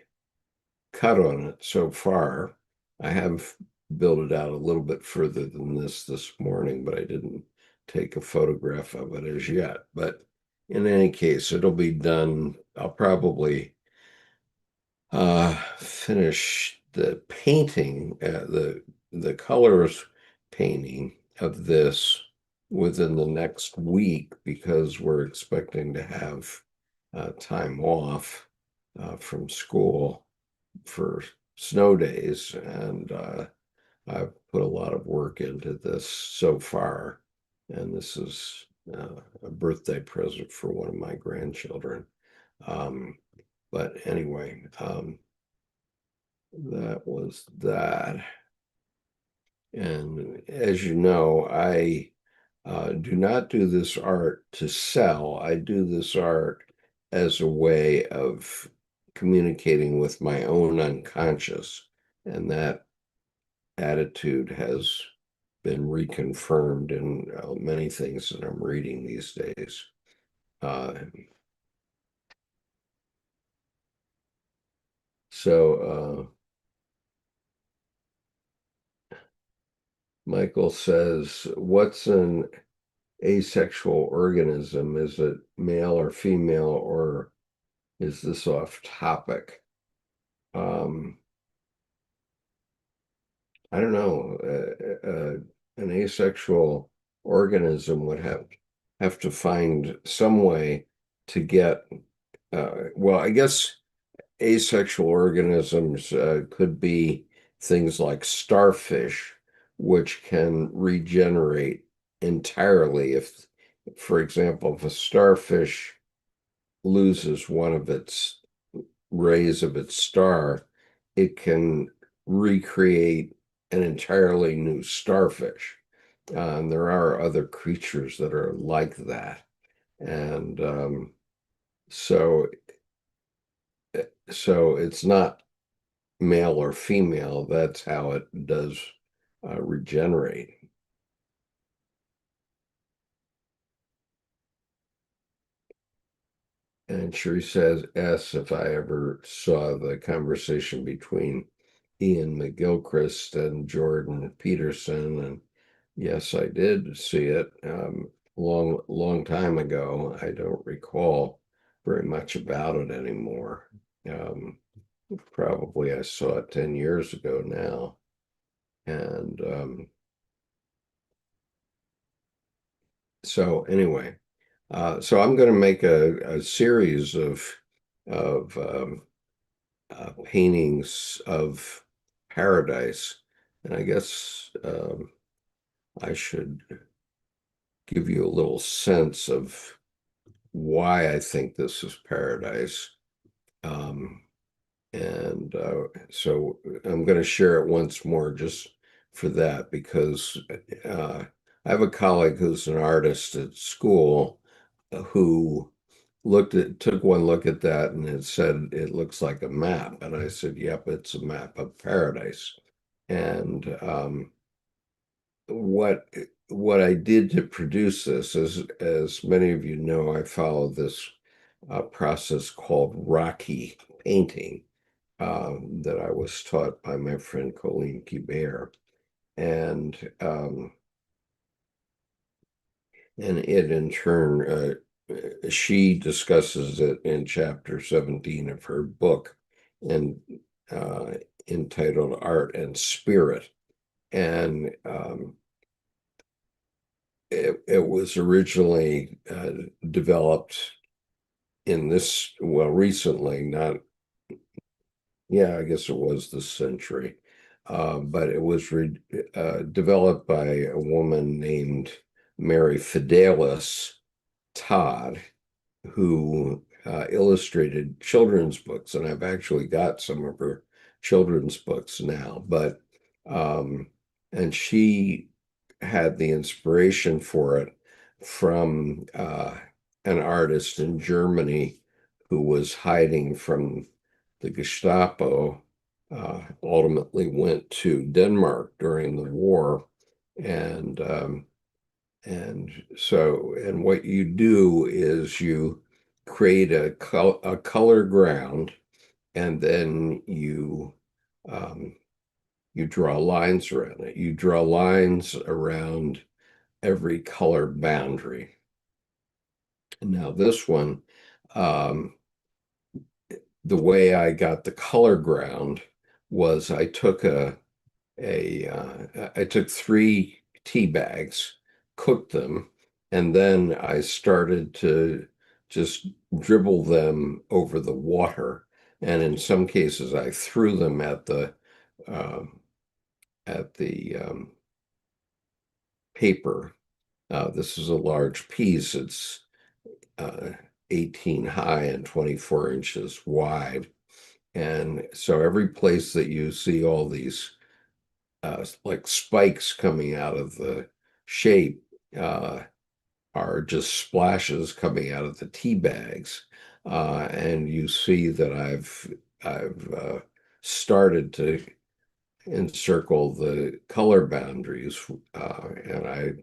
cut on it so far. I have built it out a little bit further than this morning, but I didn't take a photograph of it as yet. But in any case, it'll be done. I'll probably finish the painting, the colors painting of this within the next week because we're expecting to have time off from school for snow days, and I've put a lot of work into this so far, and this is a birthday present for one of my grandchildren. Um, but anyway, that was that. And as you know, I do not do this art to sell. I do this art as a way of communicating with my own unconscious. And that attitude has been reconfirmed in many things that I'm reading these days. Uh, so Michael says, what's an asexual organism? Is it male or female, or is this off topic? Um, I don't know. An asexual organism would have to find some way to get. Well, I guess asexual organisms could be things like starfish, which can regenerate entirely. If, for example, if a starfish loses one of its rays of its star, it can recreate an entirely new starfish. And there are other creatures that are like that. And so, so it's not male or female. That's how it does regenerate. And Sherry says, S, if I ever saw the conversation between Ian McGilchrist and Jordan Peterson. And yes, I did see it long time ago. I don't recall very much about it anymore. Um, Probably I saw it 10 years ago now. And so anyway, so I'm going to make a series of paintings of paradise, and I guess I should give you a little sense of why I think this is paradise. Um, and so I'm going to share it once more just for that, because I have a colleague who's an artist at school who took one look at that and it said it looks like a map. And I said, yep, it's a map of paradise. And what what I did to produce this is, as many of you know, I follow this process called Rocky painting that I was taught by my friend Colleen Kibert. And it in turn, she discusses it in chapter 17 of her book, and uh, entitled Art and Spirit. And it was originally developed in this, well, recently, not, yeah, I guess it was this century, but it was developed by a woman named Mary Fidelis Todd, who illustrated children's books, and I've actually got some of her children's books now. But and she had the inspiration for it from an artist in Germany who was hiding from the Gestapo. Ultimately went to Denmark during the war, and and what you do is you create a color ground, and then um, you draw lines around it. You draw lines around every color boundary. Now this one, um, the way I got the color ground was I took 3 tea bags, cooked them, and then I started to just dribble them over the water. And in some cases, I threw them um, at the paper. This is a large piece. It's uh, 18 high and 24 inches wide. And so every place that you see all these like spikes coming out of the shape uh, are just splashes coming out of the tea bags. And you see that I've started to encircle the color boundaries, and I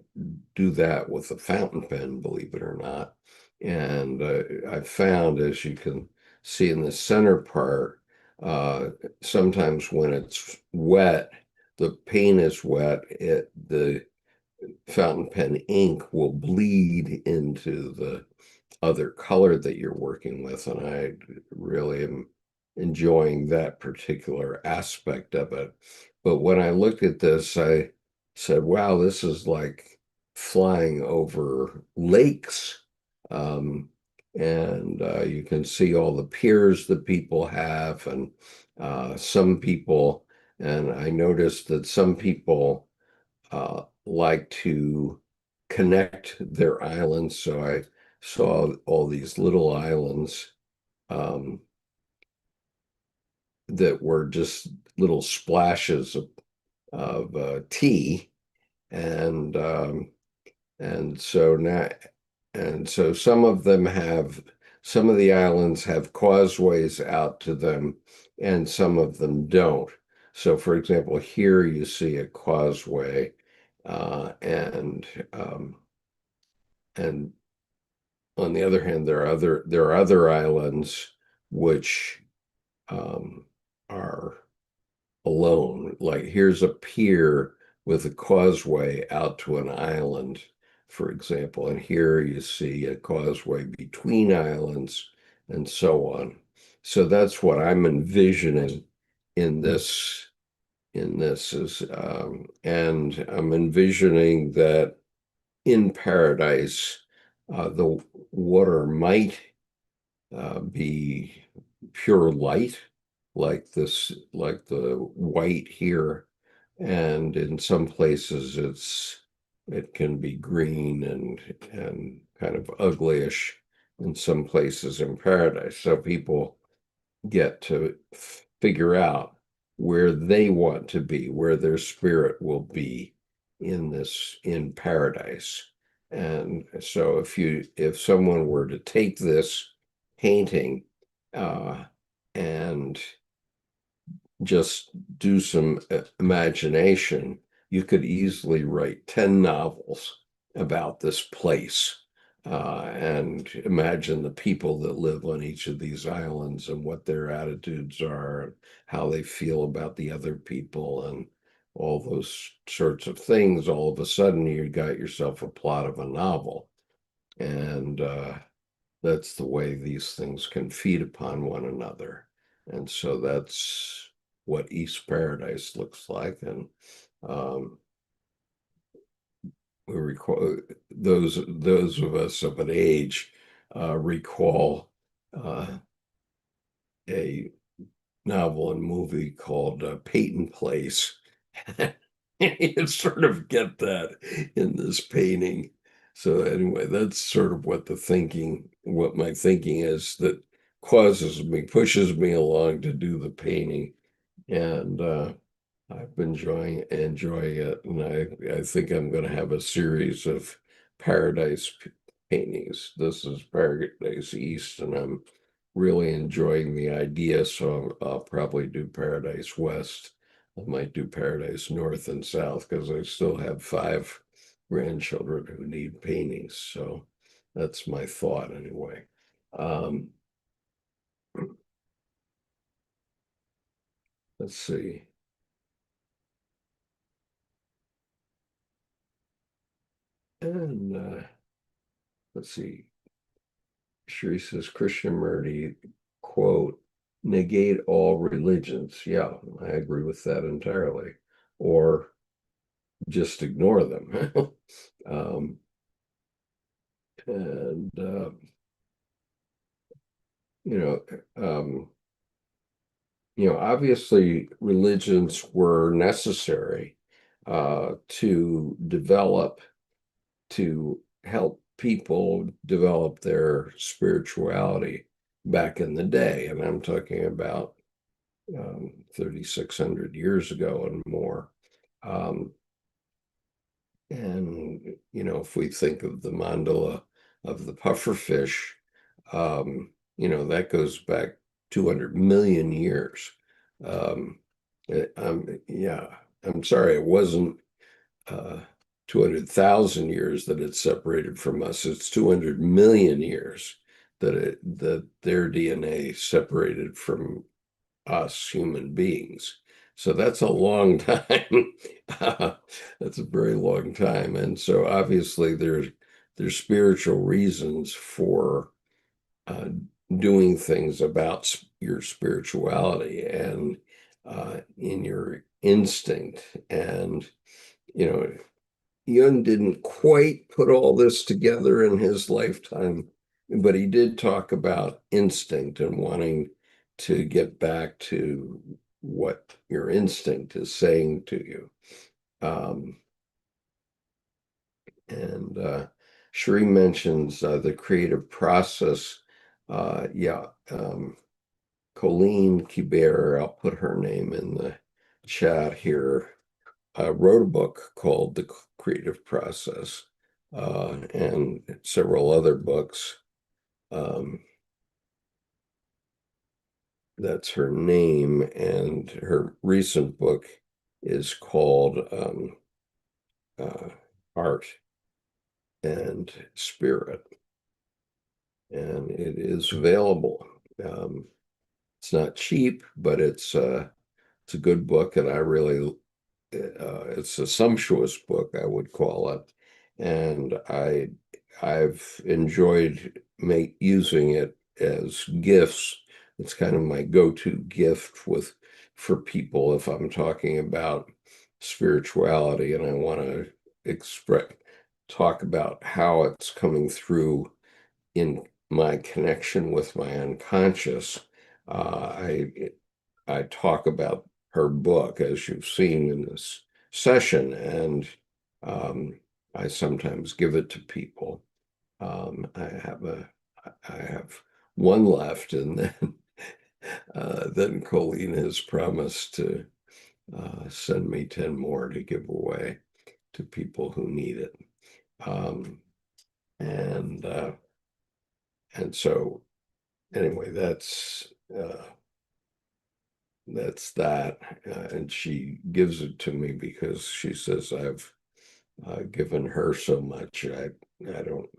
do that with a fountain pen, believe it or not. And I found, as you can see in the center part, uh, sometimes when it's wet, the paint is wet, the fountain pen ink will bleed into the other color that you're working with. And I really am enjoying that particular aspect of it. But when I looked at this, I said, wow, this is like flying over lakes. Um, and you can see all the piers that people have, and some people, and I noticed that some people like to connect their islands. So I saw all these little islands um, that were just little splashes of tea, and and so now and so some of the islands have causeways out to them, and some of them don't. So, for example, here you see a causeway, uh, and um, and on the other hand, there are other islands which um, are alone. Like here's a pier with a causeway out to an island, for example, and here you see a causeway between islands and so on. So that's what I'm envisioning in this and I'm envisioning that in paradise, the water might be pure light, like the white here, and in some places it can be green and kind of uglyish in some places in paradise. So people get to figure out where they want to be, where their spirit will be in paradise. And so if someone were to take this painting uh, and just do some imagination, you could easily write 10 novels about this place and imagine the people that live on each of these islands and what their attitudes are, and how they feel about the other people, and all those sorts of things. All of a sudden, you got yourself a plot of a novel. And that's the way these things can feed upon one another. And so that's what East Paradise looks like. And um, we recall those of us of an age recall uh, a novel and movie called Peyton Place. You sort of get that in this painting. So anyway, that's sort of what my thinking is that pushes me along to do the painting. And I've been enjoying it, and I think I'm going to have a series of paradise paintings. This is Paradise East, and I'm really enjoying the idea. So I'll probably do Paradise West. I might do Paradise North and South because I still have 5 grandchildren who need paintings. So that's my thought anyway. Um, let's see. And let's see. Sherry says Krishnamurti, quote, negate all religions. Yeah, I agree with that entirely. Or just ignore them. um, and, you know, um, obviously religions were necessary to to help people develop their spirituality back in the day. And I'm talking about 3,600 years ago and more. Um, and, if we think of the mandala of the pufferfish, that goes back 200 million years. Um, yeah, I'm sorry, it wasn't 200,000 years that it's separated from us. It's 200 million years that their DNA separated from us human beings. So that's a long time. That's a very long time. And so obviously there's spiritual reasons for uh, doing things about your spirituality and in your instinct. And, you know, Jung didn't quite put all this together in his lifetime, but he did talk about instinct and wanting to get back to what your instinct is saying to you. Um, and Cherie mentions the creative process. Yeah, Colleen Kibert, I'll put her name in the chat here, wrote a book called The Creative Process, and several other books. Um, that's her name, and her recent book is called uh, Art and Spirit, and it is available. Um, it's not cheap, but it's a good book, and I really it's a sumptuous book, I would call it, and I've enjoyed using it as gifts. It's kind of my go-to gift with for people if I'm talking about spirituality and I want to express talk about how it's coming through in my connection with my unconscious. I talk about her book, as you've seen in this session, and um, I sometimes give it to people. I have one left, and then then Colleen has promised to send me 10 more to give away to people who need it. Um, and and so anyway, that's that. And she gives it to me because she says I've given her so much. I don't.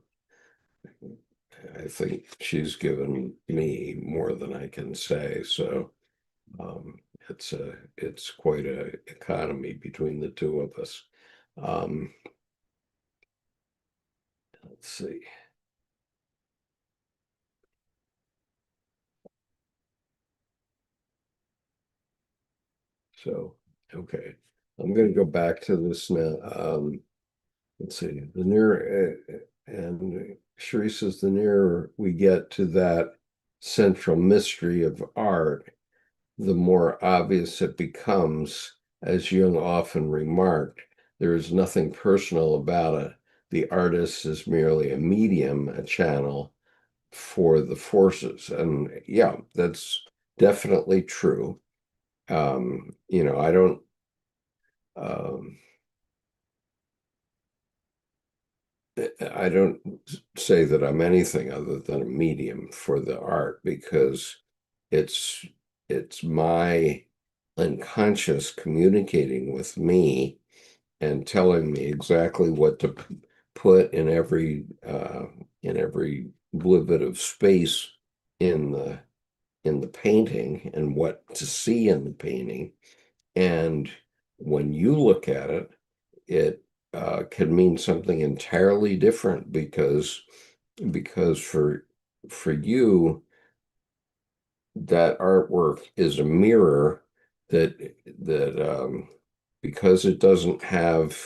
I think she's given me more than I can say. So um, it's quite a economy between the two of us. Um, let's see. So okay, I'm going to go back to this now. Let's see. The nearer and Cherie says the nearer we get to that central mystery of art, the more obvious it becomes, as Jung often remarked, there is nothing personal about it. The artist is merely a medium, a channel for the forces. And yeah, that's definitely true. I don't um, I don't say that I'm anything other than a medium for the art because it's it's my unconscious communicating with me and telling me exactly what to put in every little bit of space in the painting and what to see in the painting. And when you look at it, it can mean something entirely different because for you that artwork is a mirror that because it doesn't have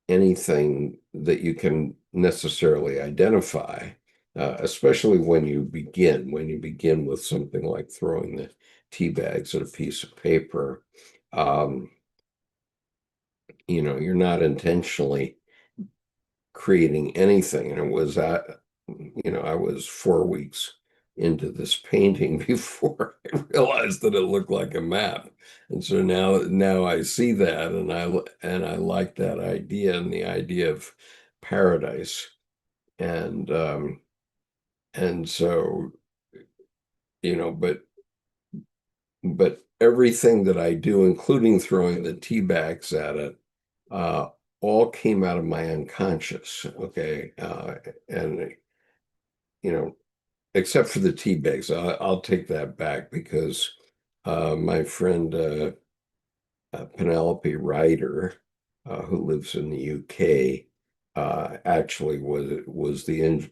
anything that you can necessarily identify, especially when you begin with something like throwing the tea bags at a piece of paper. um, you're not intentionally creating anything. And I was 4 weeks into this painting before I realized that it looked like a map. And so now I see that and I like that idea and the idea of paradise. And and so, but everything that I do, including throwing the tea bags at it, uh, all came out of my unconscious. Okay. And, you know, except for the tea bags, I'll take that back because my friend Penelope Ryder, who lives in the UK, actually was the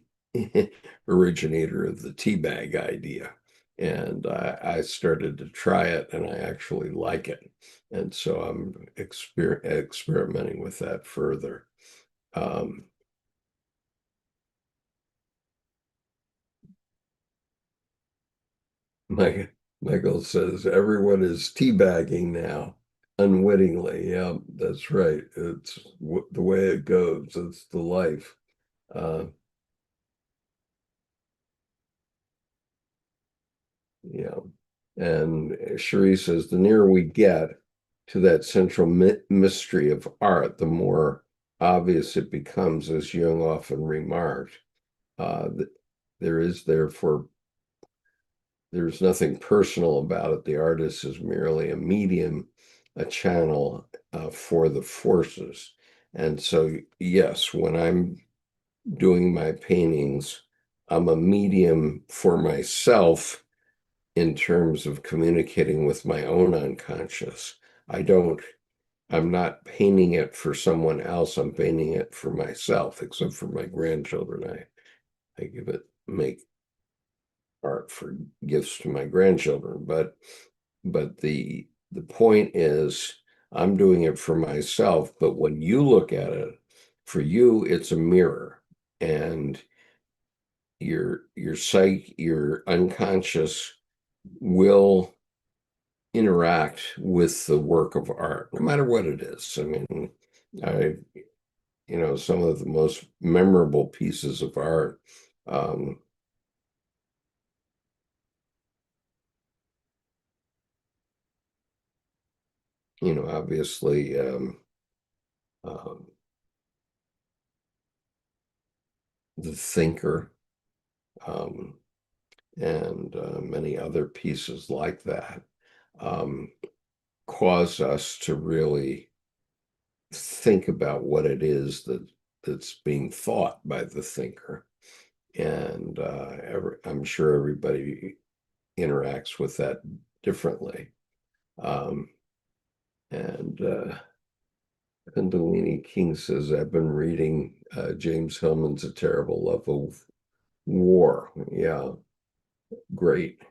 originator of the teabag idea. And I started to try it, and I actually like it. And so I'm experimenting with that further. Um, My, Michael says everyone is teabagging now, unwittingly. Yeah, that's right. It's the way it goes. It's the life. Uh, yeah. And Cherie says the nearer we get to that central mystery of art, the more obvious it becomes, as Jung often remarked. That there is therefore there's nothing personal about it. The artist is merely a medium, a channel for the forces. And so, yes, when I'm doing my paintings, I'm a medium for myself in terms of communicating with my own unconscious. I don't, I'm not painting it for someone else. I'm painting it for myself, except for my grandchildren. I make art for gifts to my grandchildren, but the point is I'm doing it for myself, but when you look at it, for you it's a mirror, and your psyche, your unconscious will interact with the work of art, no matter what it is. I mean, I some of the most memorable pieces of art, um, obviously, um, the thinker, um, and many other pieces like that, um, cause us to really think about what it is that's being thought by the thinker. And I'm sure everybody interacts with that differently. Um, and Kundalini King says, I've been reading James Hillman's A Terrible Love of War. Yeah, great.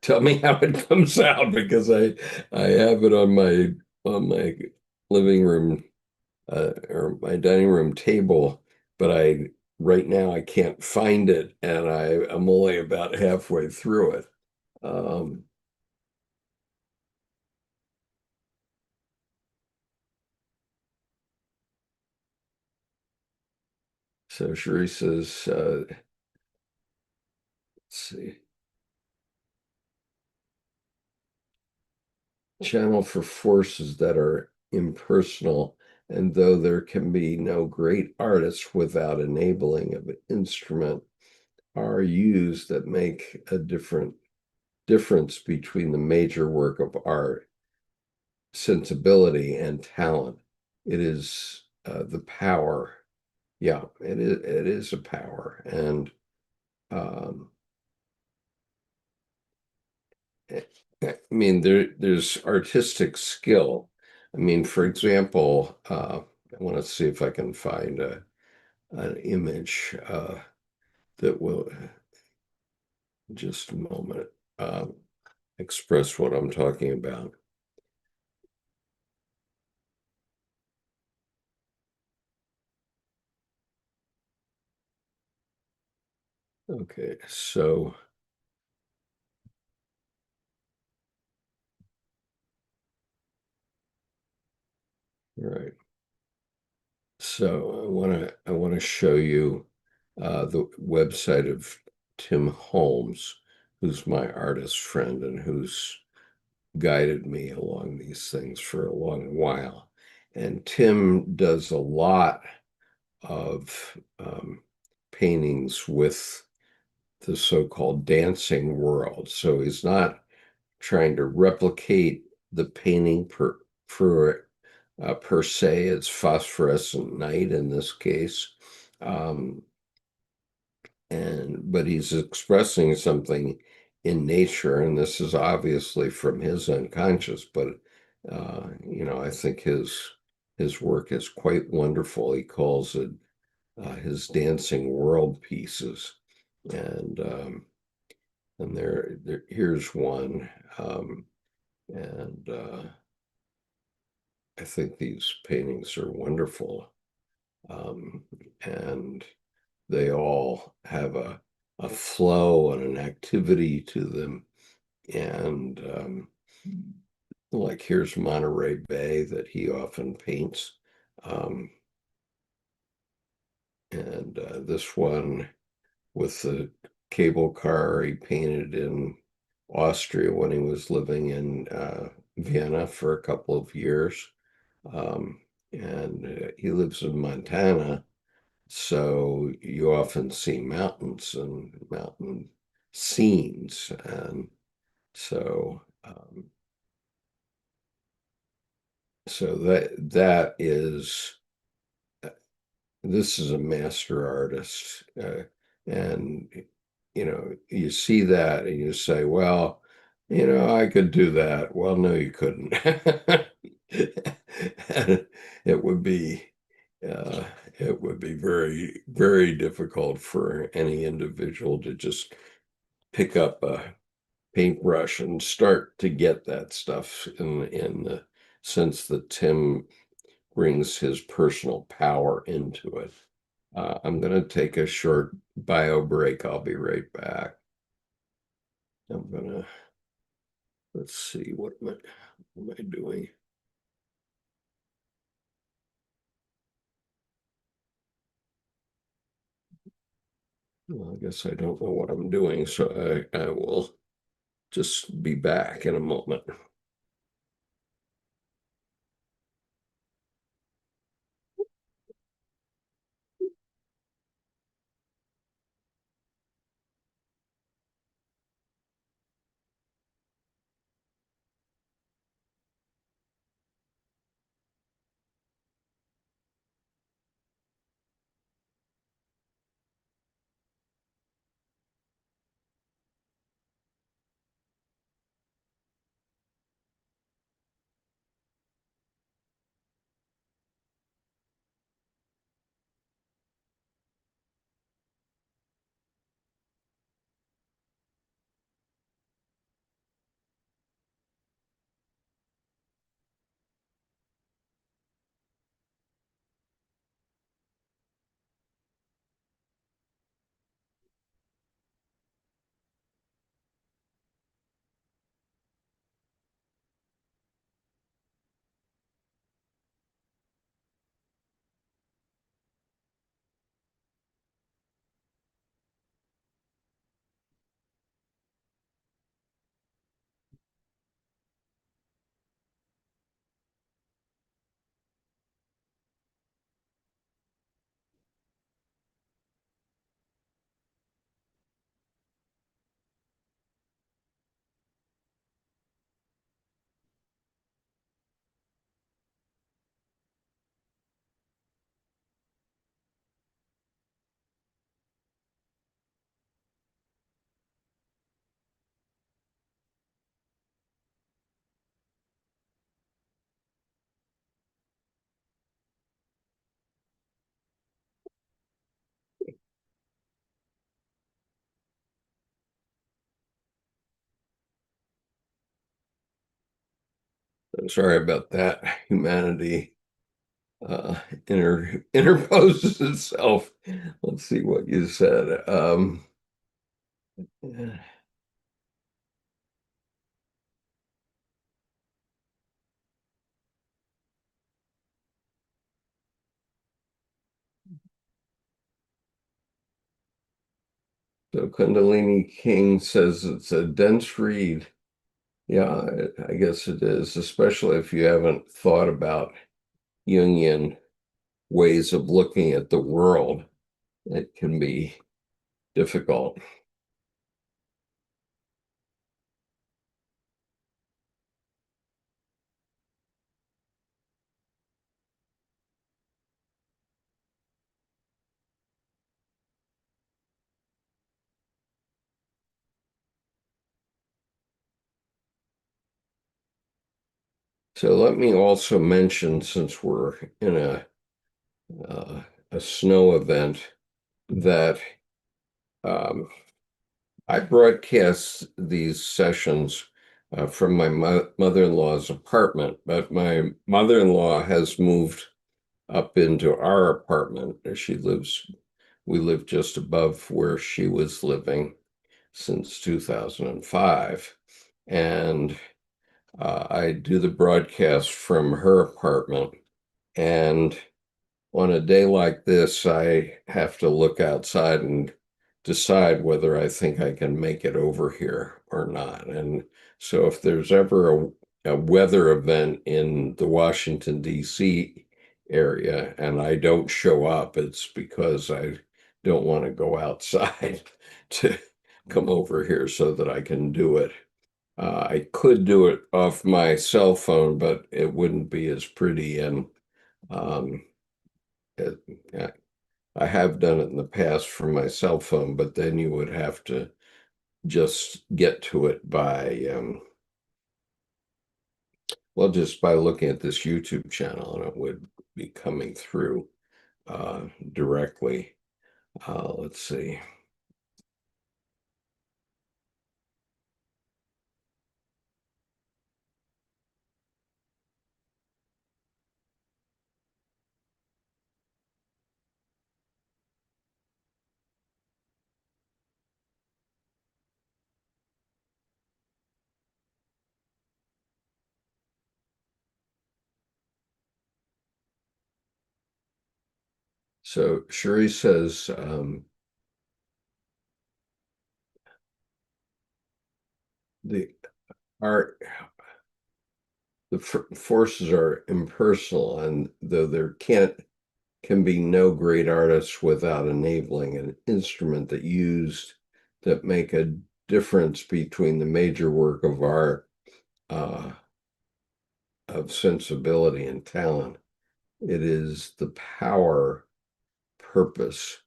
Tell me how it comes out, because I have it on my living room or my dining room table, but I right now I can't find it, and I'm only about halfway through it. Um, so Cherie says, let's see, channel for forces that are impersonal, and though there can be no great artist without enabling of an instrument, are used that make a difference between the major work of art, sensibility, and talent. It is the power. Yeah, it is a power. And um, I mean, there's artistic skill. I mean, for example, I want to see if I can find an image that will, just a moment, uh, express what I'm talking about. Okay, so, right. So I want to show you the website of Tim Holmes, who's my artist friend and who's guided me along these things for a long while. And Tim does a lot of paintings with the so-called dancing world. So he's not trying to replicate the painting per se. It's phosphorescent night in this case. Um, but he's expressing something in nature, and this is obviously from his unconscious, but I think his work is quite wonderful. He calls it his dancing world pieces, and here's one, um, and I think these paintings are wonderful, um, and they all have a flow and an activity to them, and like here's Monterey Bay that he often paints. Um, and this one with the cable car he painted in Austria when he was living in Vienna for a couple of years. Um, and he lives in Montana, so you often see mountains and mountain scenes. And so, so that is this is a master artist, and you see that and you say, well, I could do that. Well, no, you couldn't. And it would be uh, it would be very, very difficult for any individual to just pick up a paintbrush and start to get that stuff in the sense that Tim brings his personal power into it. I'm going to take a short bio break. I'll be right back. I'm going to, let's see, what am I doing? Well, I guess I don't know what I'm doing, so I will just be back in a moment. I'm sorry about that. Humanity interposes itself. Let's see what you said. So Kundalini King says it's a dense read. Yeah, I guess it is, especially if you haven't thought about Jungian ways of looking at the world. It can be difficult. So let me also mention, since we're in uh, a snow event, that um, I broadcast these sessions from my mother-in-law's apartment, but my mother-in-law has moved up into our apartment. We live just above where she was living since 2005. And I do the broadcast from her apartment. And on a day like this, I have to look outside and decide whether I think I can make it over here or not. And so if there's ever a weather event in the Washington, D.C. area and I don't show up, it's because I don't want to go outside to come over here so that I can do it. I could do it off my cell phone, but it wouldn't be as pretty. And um, it, I have done it in the past from my cell phone, but then you would have to just get to it by, well, just by looking at this YouTube channel, and it would be coming through uh, directly. Let's see. So Sherry says the art, the forces are impersonal, and though there can be no great artists without enabling an instrument that make a difference between the major work of art uh, of sensibility and talent. It is the power, purpose,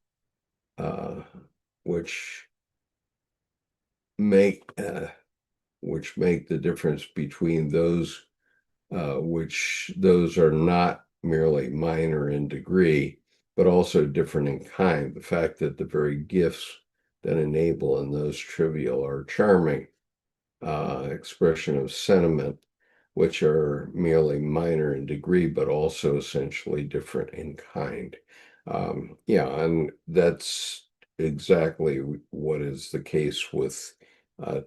uh, which make which make the difference between those are not merely minor in degree, but also different in kind. The fact that the very gifts that enable and those trivial are charming expression of sentiment, which are merely minor in degree, but also essentially different in kind. Yeah, and that's exactly what is the case with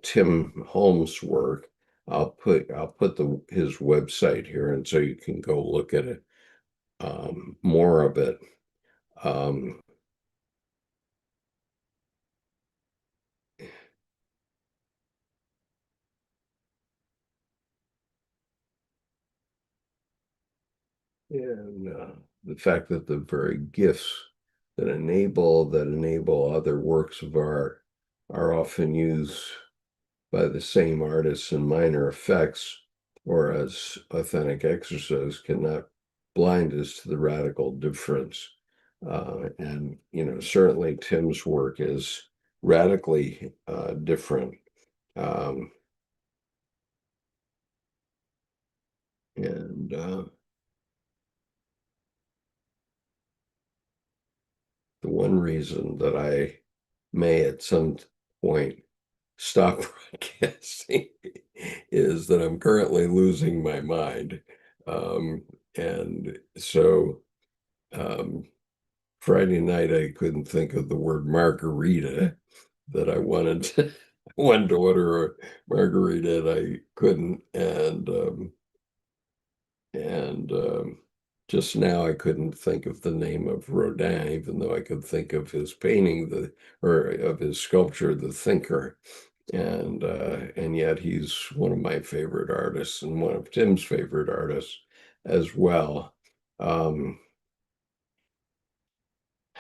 Tim Holmes' work. I'll put his website here, and so you can go look at it, more of it. Um, and the fact that the very gifts that enable other works of art are often used by the same artists in minor effects or as authentic exercise cannot blind us to the radical difference. And certainly Tim's work is radically different. Um, and The one reason that I may at some point stop broadcasting is that I'm currently losing my mind. Um, and so um, Friday night, I couldn't think of the word margarita that I wanted to, wanted to order a margarita and I couldn't. And just now I couldn't think of the name of Rodin, even though I could think of his painting, or of his sculpture, The Thinker. And yet he's one of my favorite artists and one of Tim's favorite artists as well. Um,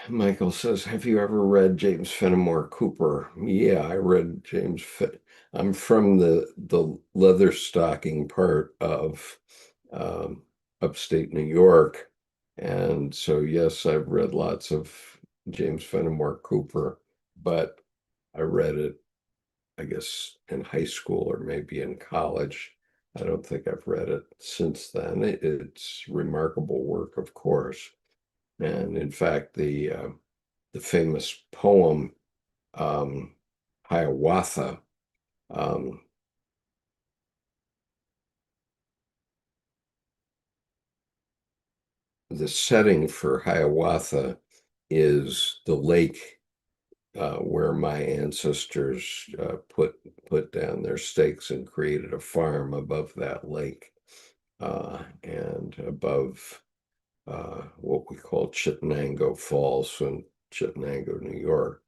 Michael says, "Have you ever read James Fenimore Cooper?" Yeah, I read I'm from the leather stocking part of um, upstate New York, and so yes, I've read lots of James Fenimore Cooper, but I read it, I guess, in high school or maybe in college. I don't think I've read it since then. It's remarkable work, of course. And in fact, the famous poem um, Hiawatha. Um, the setting for Hiawatha is the lake where my ancestors put down their stakes and created a farm above that lake and above what we call Chittenango Falls in Chittenango, New York.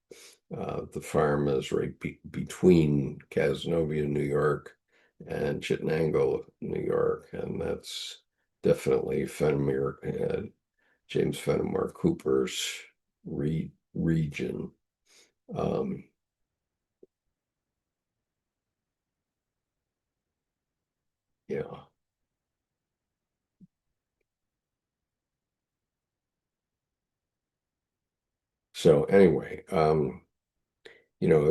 The farm is right between Cazenovia, New York, and Chittenango, New York, and that's definitely James Fenimore Cooper's region. Um, yeah. So anyway,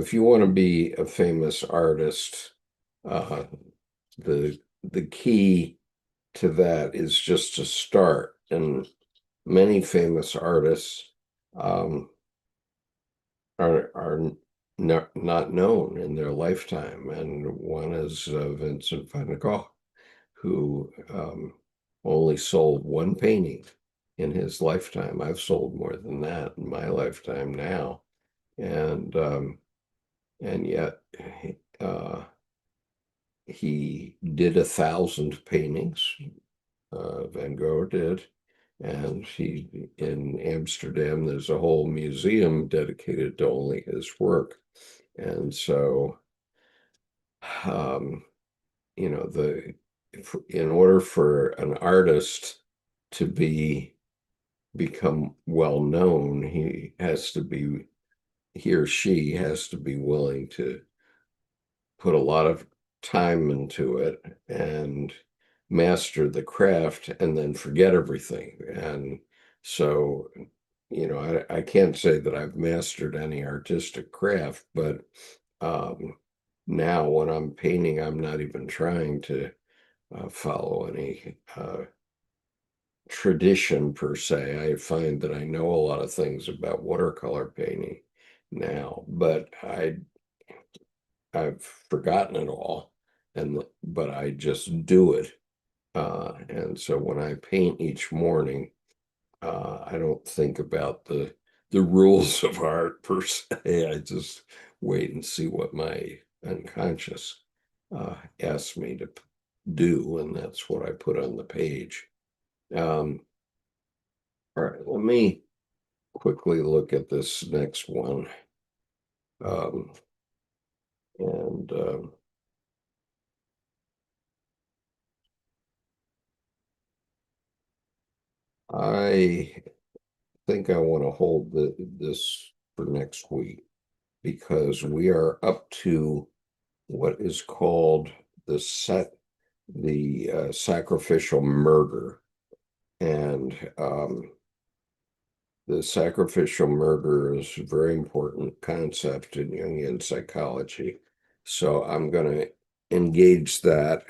if you want to be a famous artist, uh, the key to that is just to start. And many famous artists um, are not known in their lifetime. And one is Vincent van Gogh, who only sold one painting in his lifetime. I've sold more than that in my lifetime now, and yet uh, he did 1,000 paintings. Van Gogh did, and he in Amsterdam. There's a whole museum dedicated to only his work, and so um, the in order for an artist to become well known, he or she has to be willing to put a lot of time into it and master the craft and then forget everything. And so, I can't say that I've mastered any artistic craft, but um, now when I'm painting, I'm not even trying to follow any tradition per se. I find that I know a lot of things about watercolor painting now, but I've forgotten it all, but I just do it. And so when I paint each morning, I don't think about the rules of art per se. I just wait and see what my unconscious asks me to do, and that's what I put on the page. Um, all right, let me quickly look at this next one. Um, and I think I want to hold this for next week because we are up to what is called the sacrificial murder. And the sacrificial murder is a very important concept in Jungian psychology. So I'm going to engage that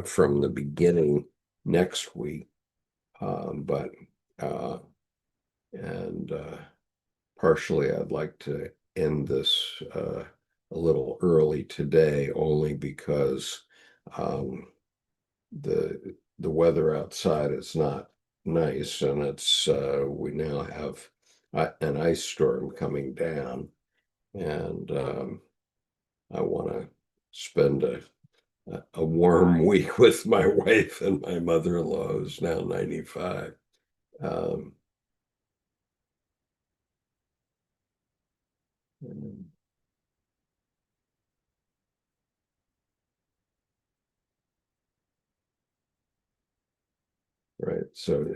from the beginning next week. But uh, and partially, I'd like to end this a little early today, only because um, the weather outside is not nice, and it's we now have an ice storm coming down, and I want to spend a warm week with my wife and my mother-in-law, who's now 95. Um, right. So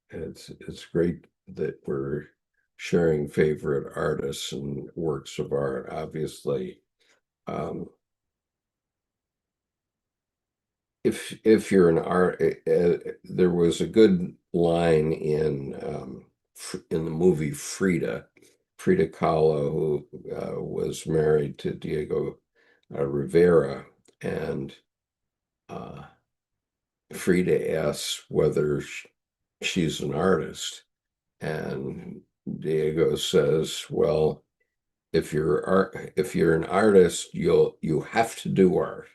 it's great that we're sharing favorite artists and works of art. Obviously, um, if you're an art, there was a good line in the movie Frida. Frida Kahlo, who was married to Diego Rivera, and Frida asks whether she's an artist, and Diego says, "Well, if you're an artist, you have to do art,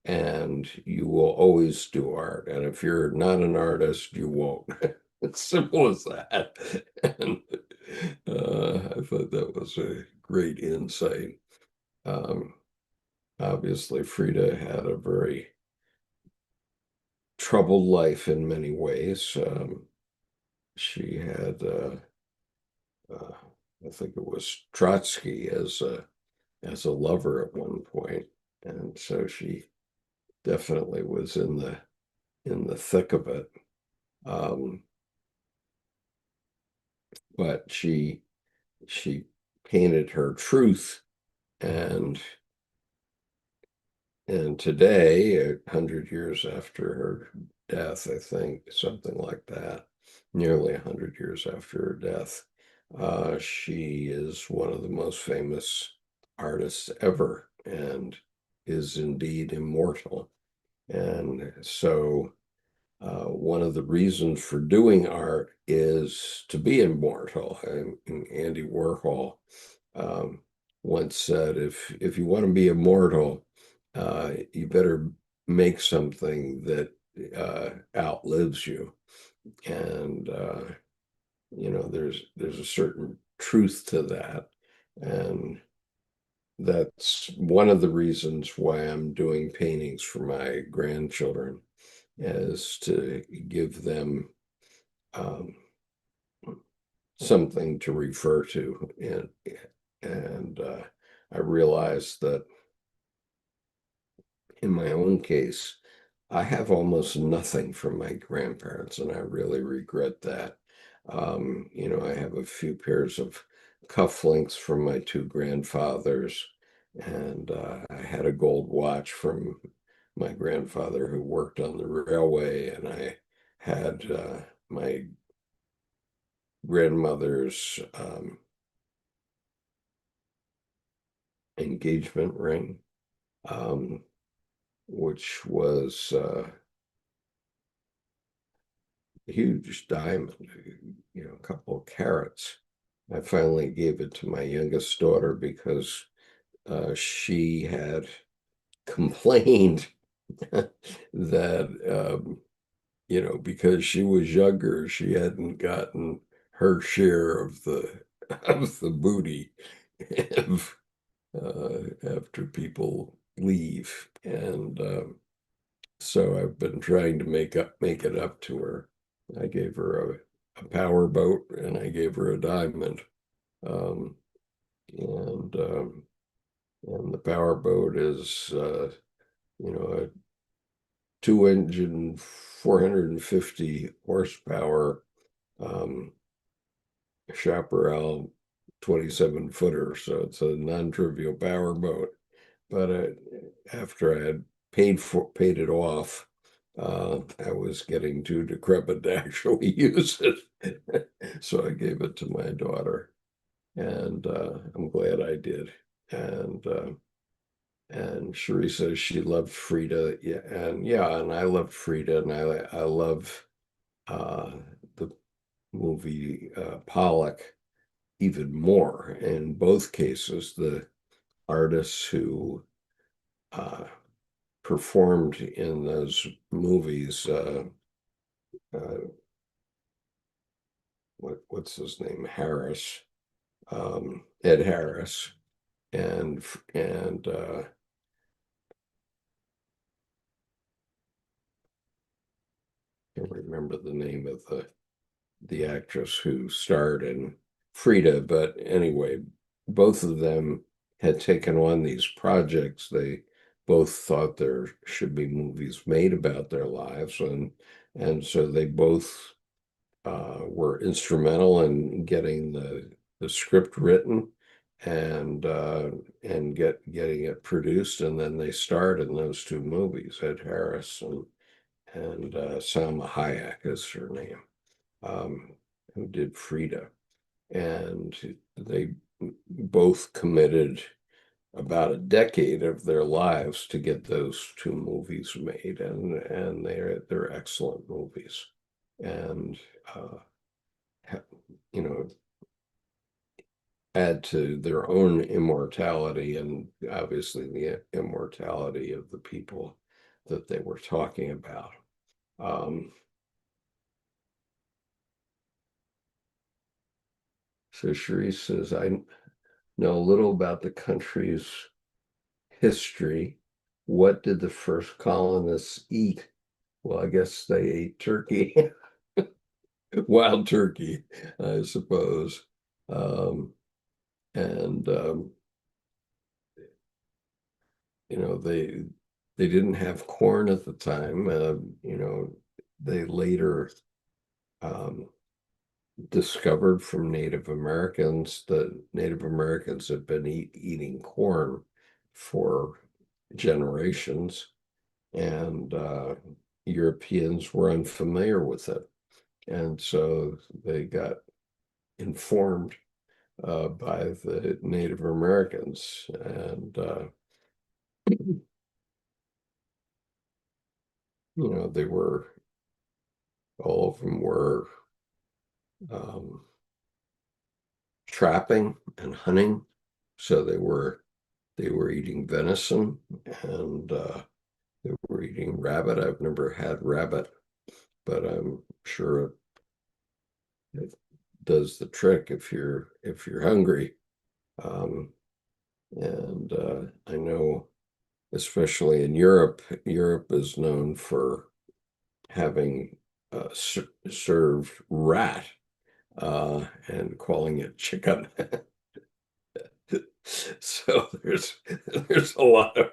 and you will always do art. And if you're not an artist, you won't." It's simple as that. And I thought that was a great insight. Um, Obviously, Frida had a very troubled life in many ways. She had, uh, I think it was Trotsky as a lover at one point, and so she definitely was in the thick of it. Um, but she painted her truth, and today, 100 years after her death, I think, something like that, nearly 100 years after her death, she is one of the most famous artists ever and is indeed immortal. And so, one of the reasons for doing art is to be immortal. And Andy Warhol um, once said, if you want to be immortal, you better make something that outlives you. And there's a certain truth to that, and that's one of the reasons why I'm doing paintings for my grandchildren, is to give them um, something to refer to. And I realized that in my own case, I have almost nothing from my grandparents, and I really regret that. I have a few pairs of cufflinks from my two grandfathers, and I had a gold watch from my grandfather who worked on the railway, and I had my grandmother's engagement ring, um, which was a huge diamond, a couple of carats. I finally gave it to my youngest daughter because she had complained that, because she was younger, she hadn't gotten her share of the booty after people leave, and so I've been trying to make it up to her. I gave her a power boat, and I gave her a diamond, um, and the power boat is a two-engine, 450 horsepower um, Chaparral 27-footer, so it's a non-trivial power boat. But after I had paid it off, I was getting too decrepit to actually use it, so I gave it to my daughter, and I'm glad I did. And Cherie says she loved Frida, and I loved Frida, and I love uh, the movie Pollock even more. In both cases, the artists who uh, performed in those movies. Uh, what's his name? Harris, Ed Harris, and I can't remember the name of the actress who starred in Frida, but anyway, both of them had taken on these projects. They both thought there should be movies made about their lives, and so they both were instrumental in getting the script written and getting it produced, and then they starred in those two movies. Ed Harris and Salma Hayek is her name, um, who did Frida, and they both committed about a decade of their lives to get those two movies made, and they're excellent movies, and uh, you know, add to their own immortality and obviously the immortality of the people that they were talking about. Um, so Cherie says, I know a little about the country's history. What did the first colonists eat? Well, I guess they ate turkey, wild turkey, I suppose. Um, and you know, they didn't have corn at the time. You know, they later um, discovered from Native Americans that Native Americans had been eating corn for generations, and Europeans were unfamiliar with it. And so they got informed by the Native Americans, and you know, they were all of them were um, trapping and hunting, so they were eating venison, and they were eating rabbit. I've never had rabbit, but I'm sure it does the trick if you're hungry. Um, and I know, especially in Europe, Europe is known for having served rat and calling it chicken. So there's a lot of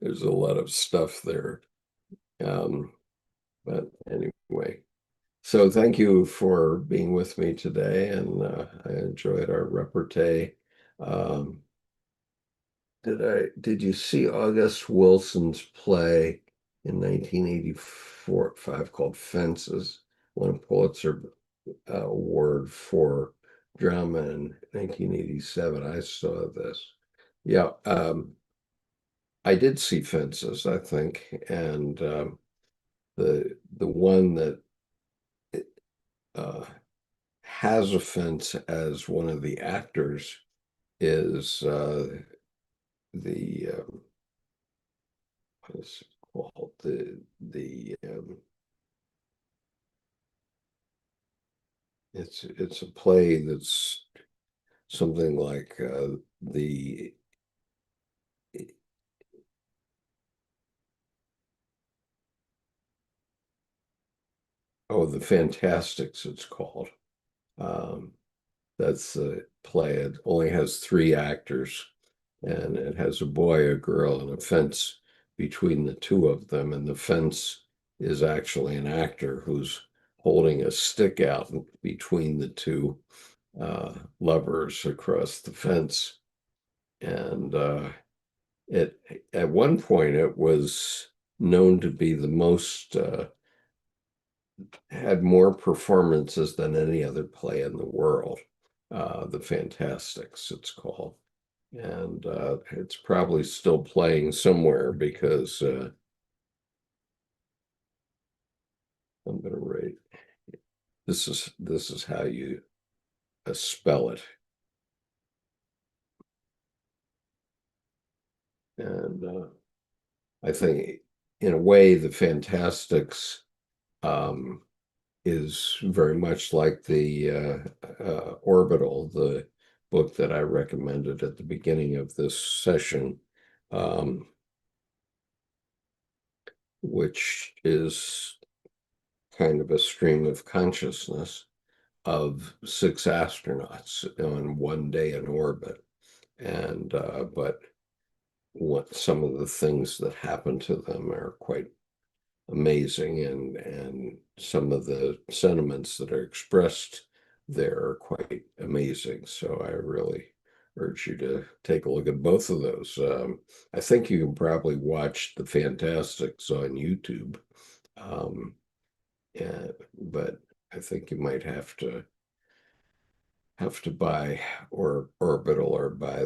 there's a lot of stuff there. Um, but anyway, so thank you for being with me today, and I enjoyed our repartee. Um, did you see August Wilson's play in 1984 five called Fences? Won a Pulitzer Award for drama in 1987. I saw this. Yeah, I did see Fences, I think, and the one that uh, has a fence as one of the actors is the what is it called? The it's a play that's something like the oh, the Fantastics it's called. Um, that's the play. It only has three actors, and it has a boy, a girl, and a fence between the two of them. And the fence is actually an actor who's holding a stick out between the two lovers across the fence. And it at one point it was known to be the most had more performances than any other play in the world. The Fantastics, it's called, and it's probably still playing somewhere because I'm going to rate. This is how you spell it, and I think in a way the Fantastics um, is very much like the Orbital, the book that I recommended at the beginning of this session, um, which is kind of a stream of consciousness of six astronauts on one day in orbit. And but what some of the things that happen to them are quite amazing, and some of the sentiments that are expressed there are quite amazing. So I really urge you to take a look at both of those. I think you can probably watch the Fantastics on YouTube, um, but I think you might have to buy or Orbital or buy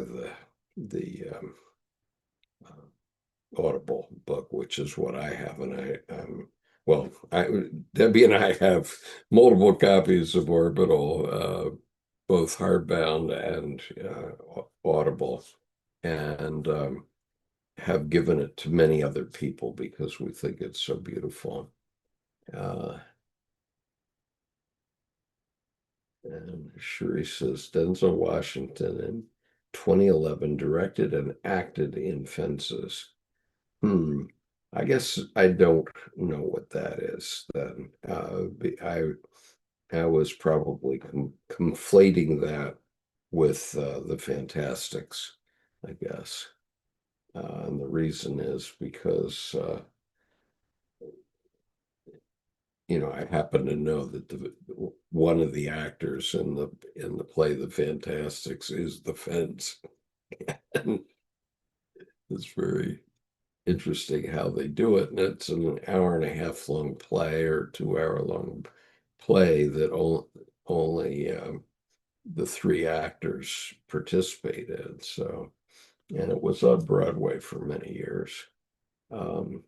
the Audible book, which is what I have, and well, Debbie and I have multiple copies of Orbital, both hardbound and Audible, and have given it to many other people because we think it's so beautiful. Uh, and Sherry says Denzel Washington in 2011 directed and acted in Fences. Hmm. I guess I don't know what that is then. I was probably conflating that with the Fantastics, I guess. And the reason is because I happen to know that one of the actors in the play The Fantastics is the Fence. And it's very interesting how they do it. And it's an hour and a half long play or 2 hour long play that only the three actors participate in. So, and it was on Broadway for many years. Um,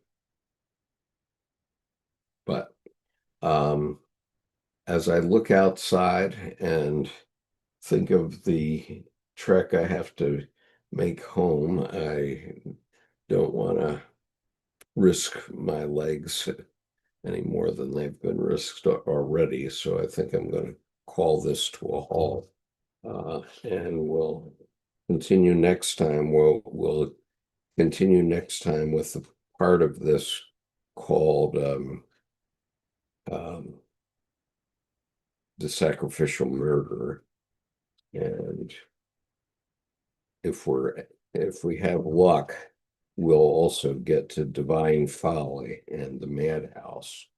but as I look outside and think of the trek I have to make home, I don't want to risk my legs any more than they've been risked already. So I think I'm going to call this to a halt. And we'll continue next time. We'll continue next time with the part of this called um, the sacrificial murder. And if we have luck, we'll also get to divine folly and the madhouse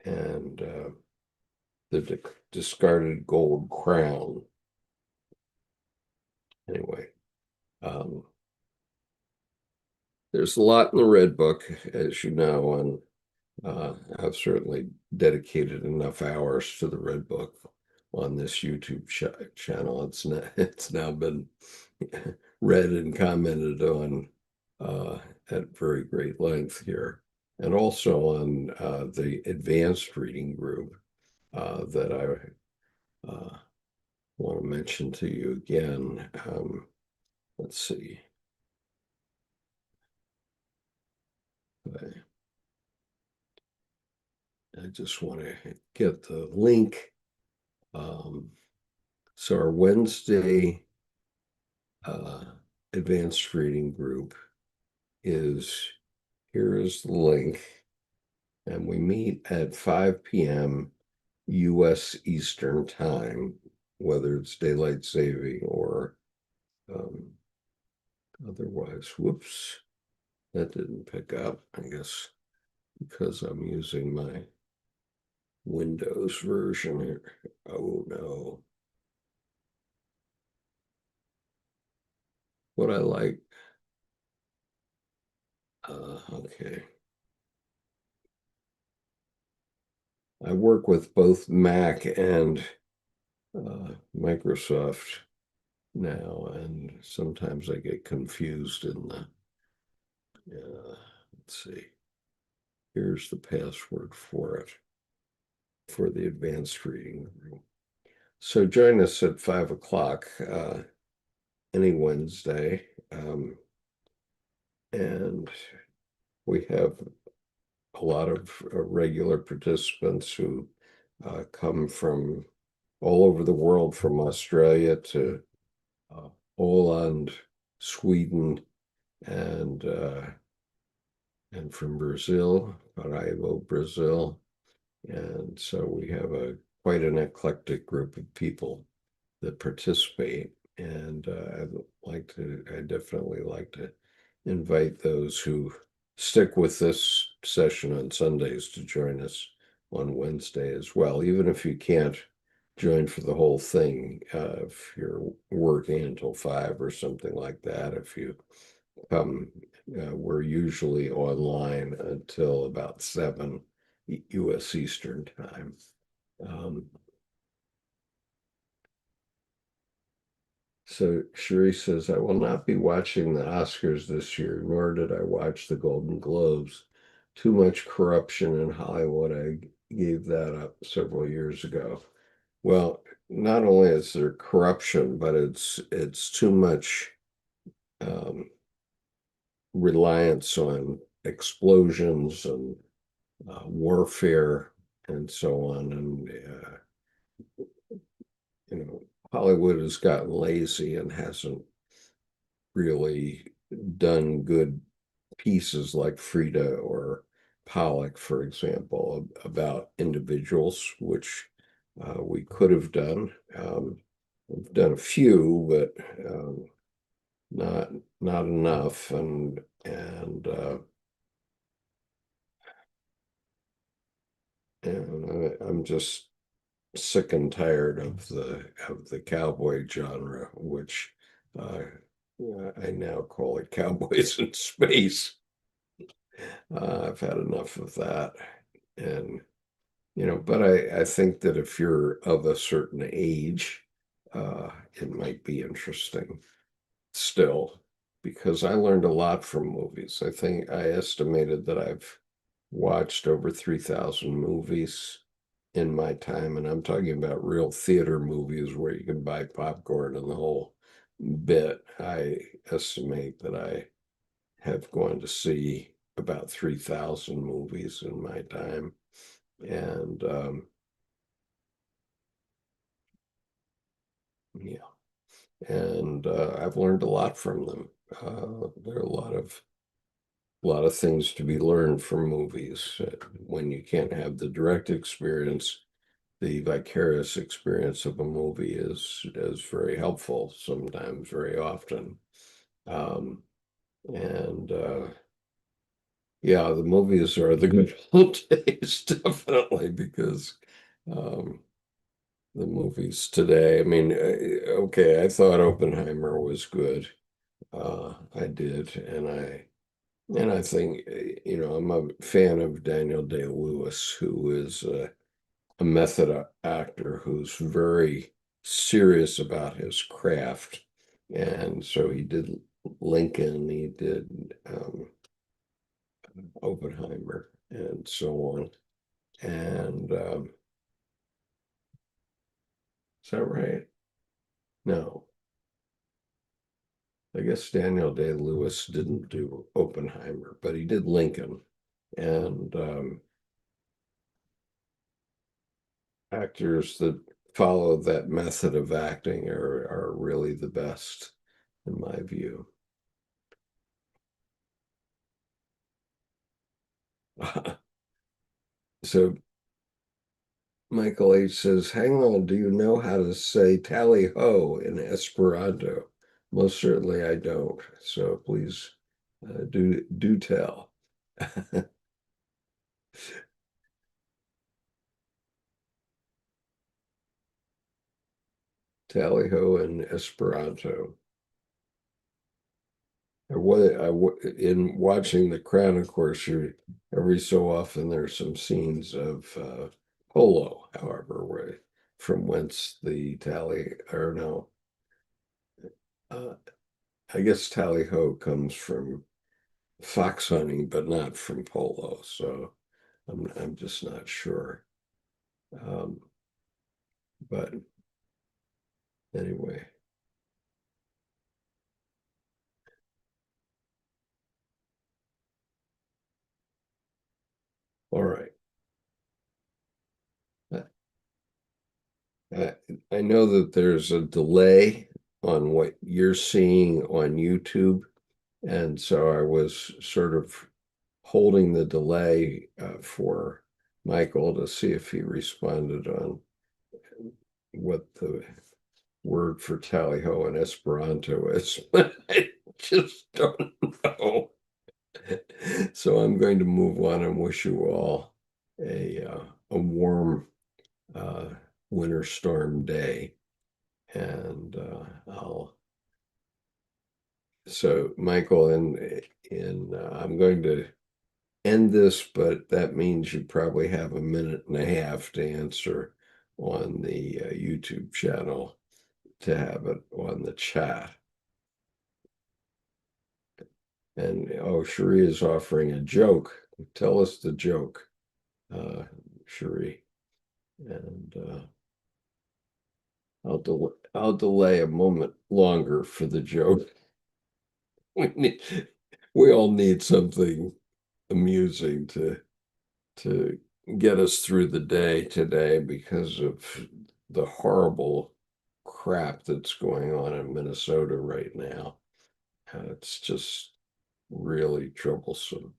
and the discarded gold crown. Anyway, um, there's a lot in the Red Book, as you know, and I've certainly dedicated enough hours to the Red Book on this YouTube channel. It's now been read and commented on at very great length here, and also on the advanced reading group that I want to mention to you again. Let's see. I just want to get the link. So our Wednesday advanced reading group here is the link, and we meet at 5 p.m. U.S. Eastern Time, whether it's daylight saving or otherwise. Whoops, that didn't pick up, I guess, because I'm using my Windows version here. Oh no. What I like. Okay. I work with both Mac and Microsoft now, and sometimes I get confused in let's see. Here's the password for it, for the advanced reading room. So join us at 5 o'clock any Wednesday. And we have a lot of regular participants who come from all over the world, from Australia to Holland, Sweden, and from Brazil, Paraíba, Brazil. And so we have quite an eclectic group of people that participate. And I definitely like to invite those who stick with this session on Sundays to join us on Wednesday as well, even if you can't join for the whole thing. If you're working until 5 or something like that, if you come, we're usually online until about 7 U.S. Eastern Time. Um, So Cherie says, I will not be watching the Oscars this year, nor did I watch the Golden Globes. Too much corruption in Hollywood. I gave that up several years ago. Well, not only is there corruption, but it's too much um, reliance on explosions and warfare and so on. And Hollywood has gotten lazy and hasn't really done good pieces like Frida or Pollock, for example, about individuals, which we could have done. We've done a few, but not not enough, and I'm just sick and tired of the cowboy genre, which uh, I now call it cowboys in space. I've had enough of that, and but I think that if you're of a certain age, it might be interesting still, because I learned a lot from movies. I think I estimated that I've watched over 3,000 movies in my time, and I'm talking about real theater movies where you can buy popcorn and the whole bit. I estimate that I have gone to see about 3,000 movies in my time, and yeah, and I've learned a lot from them. There are a lot of things to be learned from movies. When you can't have the direct experience, the vicarious experience of a movie is very helpful sometimes, very often. Um, and Yeah, the movies are the good old days, definitely, because um, the movies today, I mean, okay, I thought Oppenheimer was good. I did, and I think I'm a fan of Daniel Day-Lewis, who is a method actor who's very serious about his craft. And so he did Lincoln, he did Oppenheimer, and so on. And is that right? No, I guess Daniel Day-Lewis didn't do Oppenheimer, but he did Lincoln. And actors that follow that method of acting are really the best, in my view. So Michael H says, hang on, do you know how to say tally ho in Esperanto? Most certainly I don't. So please do tell. Tally ho in Esperanto. In watching The Crown, of course, every so often there's some scenes of polo, however, from whence the tally, or no, uh, I guess tally ho comes from fox hunting, but not from polo. So I'm just not sure. Um, but anyway, all right. I, I I know that there's a delay on what you're seeing on YouTube, and so I was sort of holding the delay for Michael to see if he responded on what the word for tally ho in Esperanto is, but I just don't know. So I'm going to move on and wish you all a warm uh, winter storm day. And I'll so Michael, I'm going to end this, but that means you probably have a minute and a half to answer on the YouTube channel to have it on the chat. And oh, Cherie is offering a joke. Tell us the joke, Cherie. And I'll delay a moment longer for the joke. We all need something amusing to get us through the day today because of the horrible crap that's going on in Minnesota right now. It's just really troublesome.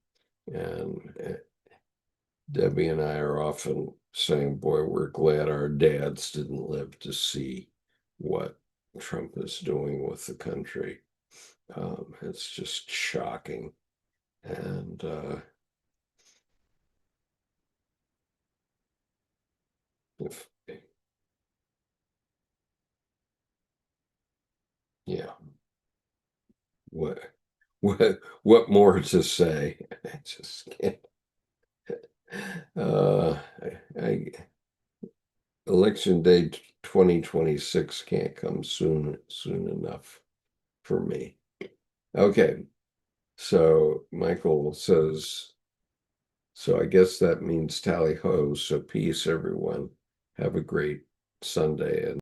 And Debbie and I are often saying, boy, we're glad our dads didn't live to see what Trump is doing with the country. It's just shocking. And if, yeah, what what more to say? I just can't. Uh, I election day 2026 can't come soon enough for me. Okay, so Michael says, so I guess that means tally ho. So peace, everyone. Have a great Sunday. And